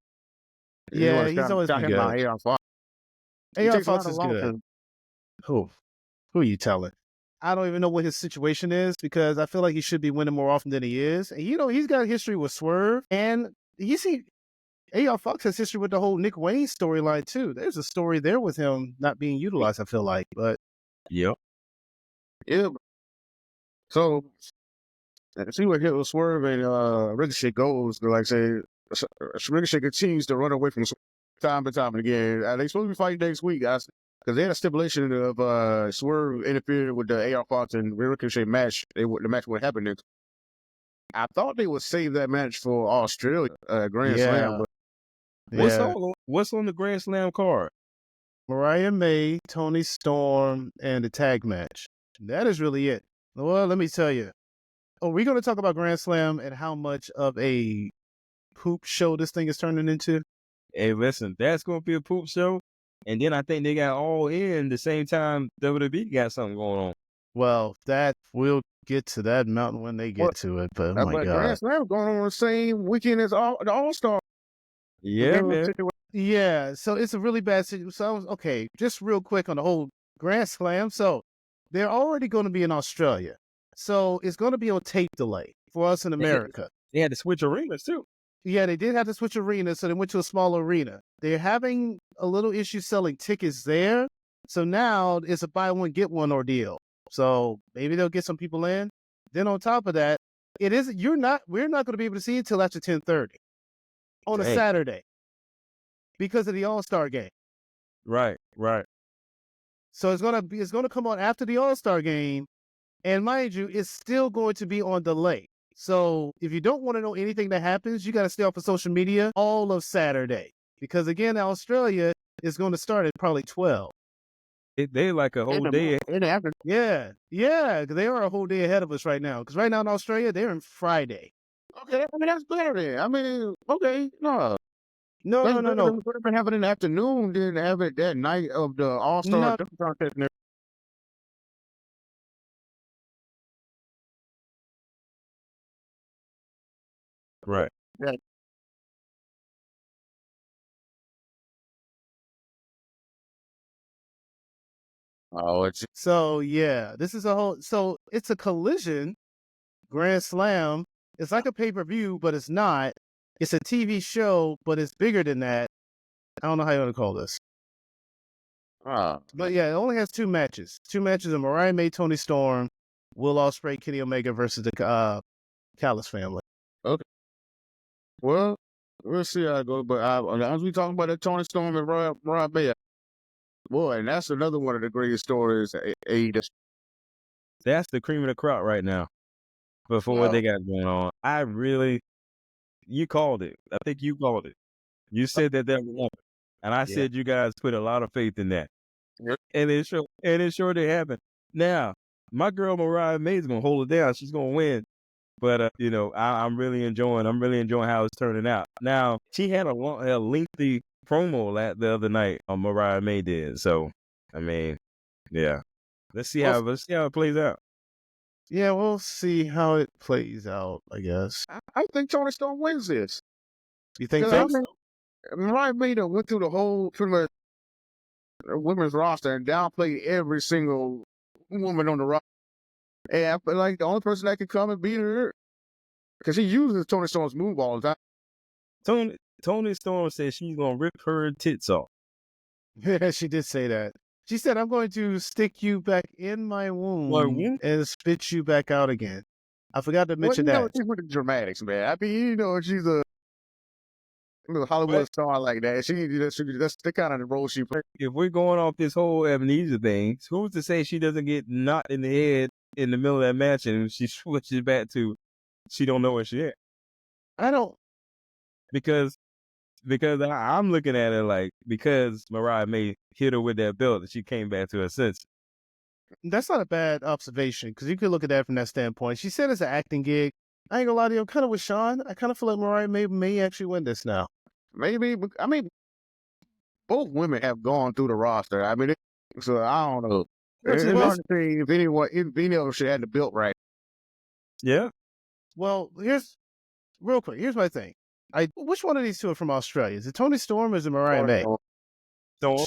Yeah, he's always been good. AR Fox. AR Fox is good. Who are you telling? I don't even know what his situation is because I feel like he should be winning more often than he is. And, he's got a history with Swerve. And you see, AR Fox has history with the whole Nick Wayne storyline, too. There's a story there with him not being utilized, I feel like. But Yep. Yeah. So, see what hit Swerve and Ricochet goes. Like say, Ricochet continues to run away from time and time again. They supposed to be fighting next week, guys, because they had a stipulation of Swerve interfering with the AR Fox and Ricochet match. The match would happen next. I thought they would save that match for Australia Grand Slam. But what's on the Grand Slam card? Mariah May, Toni Storm, and the tag match. That is really it. Well, let me tell you. Oh, we're going to talk about Grand Slam and how much of a poop show this thing is turning into. Hey, listen, that's going to be a poop show. And then I think they got All In the same time WWE got something going on. Well, we'll get to that mountain when they get to it. But, oh my God. Grand Slam going on the same weekend as the All-Star. Yeah, man. Yeah, so it's a really bad situation. So, okay, just real quick on the whole Grand Slam. So they're already going to be in Australia. So it's going to be on tape delay for us in America. They had to switch arenas, too. Yeah, they did have to switch arenas, so they went to a smaller arena. They're having a little issue selling tickets there. So now it's a buy one, get one ordeal. So maybe they'll get some people in. Then on top of that, we're not going to be able to see it till after 10:30 on a Saturday because of the All-Star game. Right. So it's gonna come on after the All-Star game, and mind you, it's still going to be on delay. So if you don't want to know anything that happens, you got to stay off of social media all of Saturday because again, Australia is going to start at probably 12. They like a whole day. Yeah, they are a whole day ahead of us right now. Because right now in Australia, they're in Friday. Okay, I mean that's better then. I mean, okay, no. No. Would have been having it in the afternoon, then have it that night of the All-Star contest. Right. Yeah. Oh, so this is so it's a Collision Grand Slam. It's like a pay-per-view, but it's not. It's a TV show, but it's bigger than that. I don't know how you want to call this. But yeah, it only has 2 matches. 2 matches of Mariah May, Toni Storm, Will Ospreay, Kenny Omega versus the Callis family. Okay. Well, we'll see how it goes. But as we talking about that Toni Storm and Mariah May, boy, and that's another one of the greatest stories. That's the cream of the crop right now. Before what they got going on, you called it. I think you called it. You said that was up, and I said you guys put a lot of faith in that. Yep. And it sure did happen. Now, my girl Mariah May is gonna hold it down. She's gonna win. But I'm really enjoying how it's turning out. Now, she had a lengthy promo the other night on Mariah May did. So, I mean, yeah. Let's see how it plays out. Yeah, we'll see how it plays out, I guess. I think Toni Storm wins this. You think so? Mariah May went through the whole pretty much women's roster and downplayed every single woman on the roster. And I feel like the only person that can come and beat her, because he uses Toni Storm's move all the time. Toni Storm says she's gonna rip her tits off. Yeah, she did say that. She said, "I'm going to stick you back in my womb and spit you back out again." I forgot to mention that. She's with the dramatics, man. I mean, she's a Hollywood star like that. That's the kind of the role she plays. If we're going off this whole amnesia thing, who's to say she doesn't get knocked in the head in the middle of that match and she switches back to she don't know where she at? I don't. Because I'm looking at it like because Mariah May hit her with that belt that she came back to her senses. That's not a bad observation because you could look at that from that standpoint. She said it's an acting gig. I ain't gonna lie to you, I'm kind of with Sean. I kind of feel like Mariah may actually win this now. Maybe. I mean, both women have gone through the roster. I mean, so I don't know. It's Well, hard to say if any of them should have the belt right. Yeah. Well, here's my thing. Which one of these two are from Australia? Is it Tony Storm or is it Mariah May? So,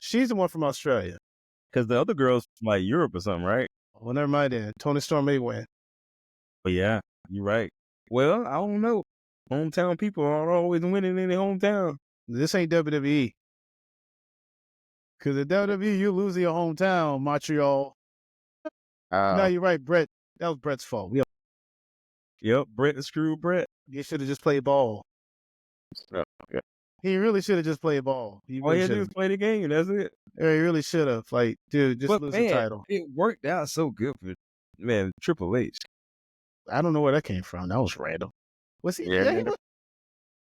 She's the one from Australia. because the other girls from like Europe or something, right? Well, never mind then. Tony Storm may win. But yeah, you're right. Well, I don't know. Hometown people aren't always winning in their hometown. This ain't WWE. Because at WWE, you lose in your hometown, Montreal. No, you're right, Brett. That was Brett's fault. Yep, Brett screwed Brett. He should have just played ball. Okay. He really should have just played ball. He All you really had to do should was play the game. That's it. have. He really should have. Like, dude, just But lose man, the title. it worked out so good for Triple H. I don't know where that came from. That was random. Was he? Yeah. He was-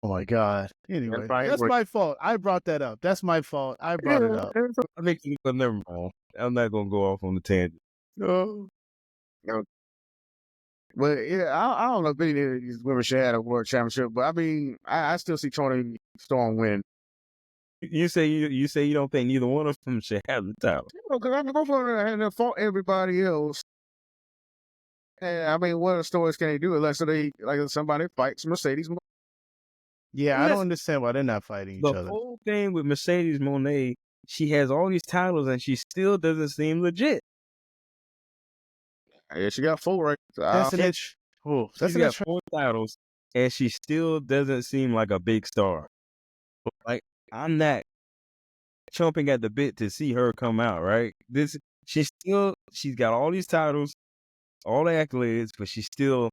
Oh my God. Anyway, fight that's was- my fault. I brought that up. That's my fault. I brought it up. I think but never mind. I'm not gonna go off on the tangent. No. But yeah, I don't know if any of these women should have a world championship, but I mean, I still see Tony Storm win. You say you don't think neither one of them should have the title. Because I'm going for and they fought everybody else. And I mean, what other stories can they do unless they like somebody fights Mercedes? Yeah, I Listen, don't understand why they're not fighting each The other. whole thing with Mercedes Moné, she has all these titles and she still doesn't seem legit. Yeah, she got 4 right. That's an itch. Oh, that's She's an got itch. 4 titles and she still doesn't seem like a big star. Like, I'm not chomping at the bit to see her come out, right? She's got all these titles, all the accolades, but she still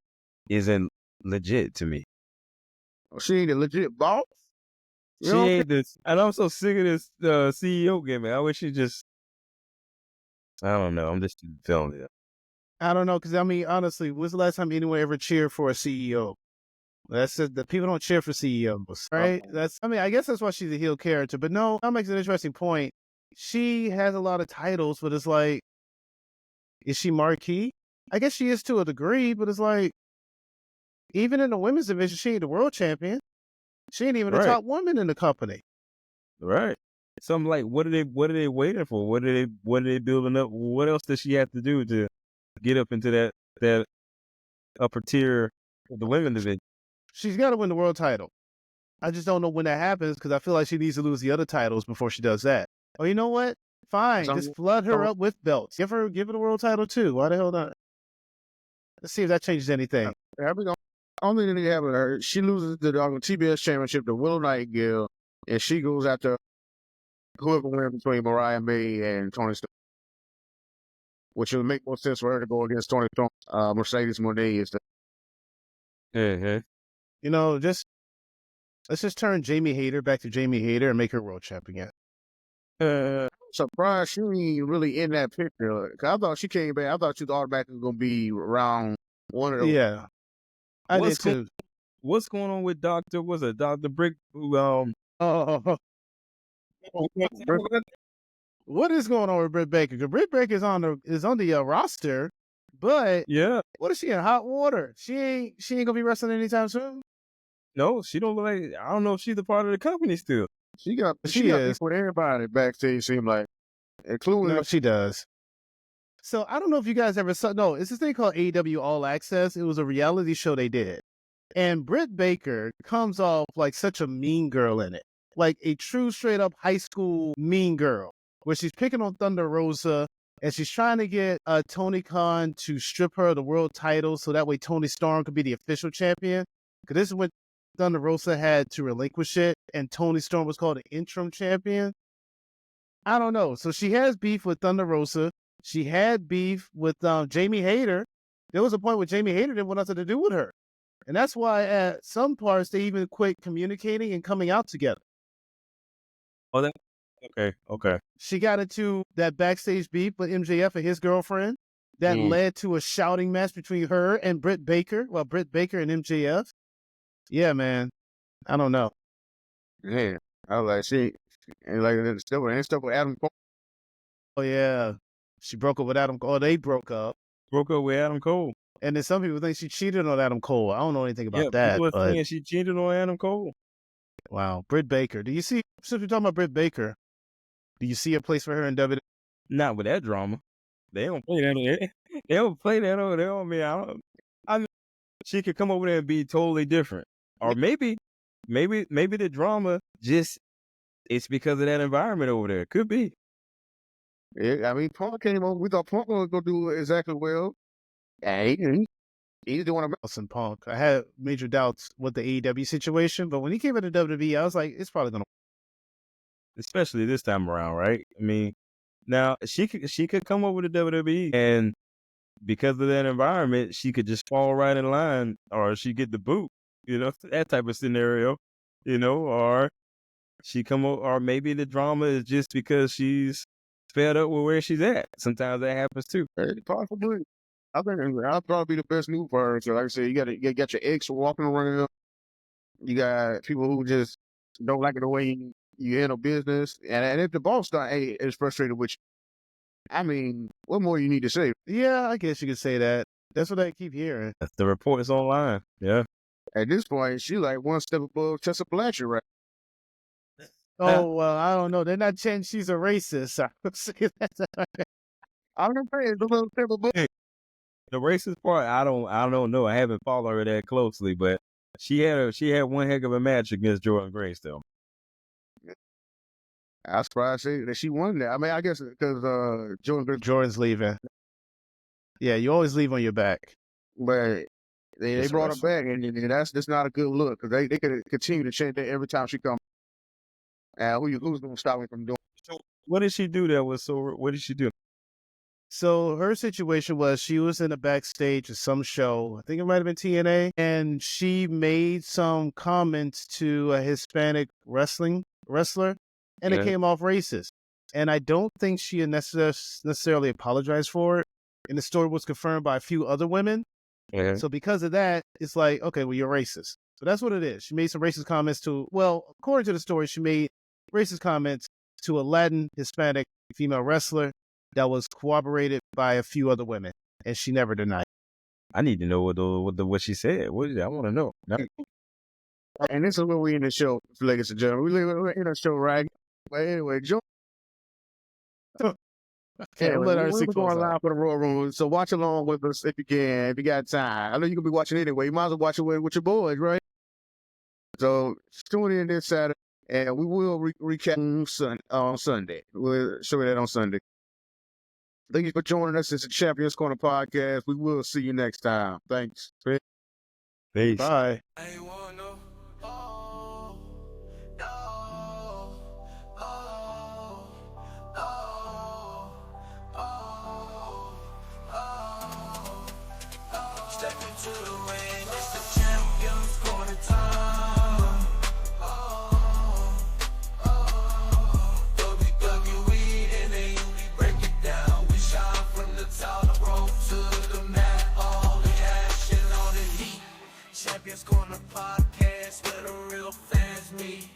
isn't legit to me. She ain't a legit boss. She ain't this, and I'm so sick of this CEO gimmick. I wish she just, I don't know. I'm just feeling it. I don't know, because I mean, honestly, when's the last time anyone ever cheered for a CEO? That's it. The people don't cheer for CEOs, right? I guess that's why she's a heel character. But no, that makes an interesting point. She has a lot of titles, but it's like, is she marquee? I guess she is to a degree, but it's like, even in the women's division, she ain't the world champion. She ain't even the Right. top woman in the company. Right. So I'm like, what are they waiting for? What are they building up? What else does she have to do to get up into that upper tier of the women division? She's got to win the world title. I just don't know when that happens because I feel like she needs to lose the other titles before she does that. Oh, you know what? Fine, just flood her up with belts. Give her the world title too. Why the hell not? Let's see if that changes anything. Only thing they have with her, she loses the TBS championship to Willow Nightingale, and she goes after whoever wins between Mariah May and Tony Storm. Which would make more sense for her to go against Tony Storm. Mercedes Moné is the You know, let's just turn Jamie Hayter back to Jamie Hayter and make her world champ again. surprised she ain't really in that picture. 'Cause I thought she came back. I thought she was automatically going to be around one of those. Yeah, I did What's too. What's going on with Dr. Brick? Who, Oh, what is going on with Britt Baker? Because Britt Baker is on the roster, but yeah. what is she in hot water? She ain't gonna be wrestling anytime soon. No, she don't look like, I don't know if she's a part of the company still. She got She is. with everybody backstage, seem like. Including No, she does. So I don't know if you guys ever saw. No, it's this thing called AEW All Access. It was a reality show they did, and Britt Baker comes off like such a mean girl in it, like a true straight up high school mean girl, where she's picking on Thunder Rosa and she's trying to get Tony Khan to strip her of the world title so that way Tony Storm could be the official champion. Because this is when Thunder Rosa had to relinquish it, and Tony Storm was called an interim champion. I don't know. So she has beef with Thunder Rosa. She had beef with Jamie Hayter. There was a point where Jamie Hayter didn't want nothing to do with her. And that's why at some parts they even quit communicating and coming out together. Oh, okay. She got into that backstage beef with MJF and his girlfriend. That led to a shouting match between her and Britt Baker. Well, Britt Baker and MJF. Yeah, man. I don't know. yeah, I was like, and like stuff with Adam Cole. Oh, yeah. She broke up with Adam Cole. Oh, they broke up. Broke up with Adam Cole. And then some people think she cheated on Adam Cole. I don't know anything about Yeah, that. people are But saying she cheated on Adam Cole. wow. Britt Baker. Do you see, since we're talking about Britt Baker, do you see a place for her in WWE? Not with that drama. They don't play that. They don't play that over there on me. I mean, she could come over there and be totally different, or maybe the drama just it's because of that environment over there. Could be. Yeah, I mean, Punk came over. We thought Punk was gonna do exactly well. And he didn't. He's doing a Nelson Punk. I had major doubts with the AEW situation, but when he came into WWE, I was like, it's probably gonna. Especially this time around, right? I mean, now she could come over to WWE, and because of that environment, she could just fall right in line, or she get the boot, that type of scenario, or she come over, or maybe the drama is just because she's fed up with where she's at. Sometimes that happens too. possibly. I think that'll probably be the best move for her. So, like I said, you got your ex walking around. You got people who just don't like it the way you handle business, and if the boss is frustrated with you, I mean, what more you need to say? Yeah, I guess you could say that. That's what I keep hearing. That's the report is online. Yeah. At this point, she like one step above Tessa Blanchard, right? Oh well, I don't know. They're not saying she's a racist. I would say that. I'm gonna say it's a little step above. The racist part, I don't know. I haven't followed her that closely, but she had one heck of a match against Jordan Grace, though. I was surprised that she won that. I mean, I guess because Jordan's leaving. Yeah, you always leave on your back. but they It's a brought her wrestler. back, and that's not a good look because they could continue to change that every time she comes. Who's gonna stop me from doing? So what did she do that was so? What did she do? So her situation was she was in a backstage of some show. I think it might have been TNA, and she made some comments to a Hispanic wrestler, and Yeah. it came off racist. And I don't think she necessarily apologized for it. And the story was confirmed by a few other women. Yeah. So because of that, it's like, okay, well, you're racist. So that's what it is. She made some racist comments according to the story, she made racist comments to a Latin Hispanic female wrestler that was corroborated by a few other women, and she never denied it. I need to know what she said. I want to know. Now, And this is where we in the show, ladies and gentlemen. We're in the show, right? But anyway, Joe. Okay, I'm letting her we're see going live for the Royal Room, so watch along with us if you can, if you got time. I know you're gonna be watching anyway. You might as well watch it with your boys, right? So tune in this Saturday, and we will recap on Sunday. We'll show you that on Sunday. Thank you for joining us. It's the Champions Corner podcast. We will see you next time. Thanks. peace. Bye. I ain't want no, oh, no, oh, oh, oh, oh. Step into the ring, it's the Champions Corner time. WWE, and they usually break it down. We shine from the top rope to the mat, all the action, all the heat. Champions Corner podcast where the real fans meet.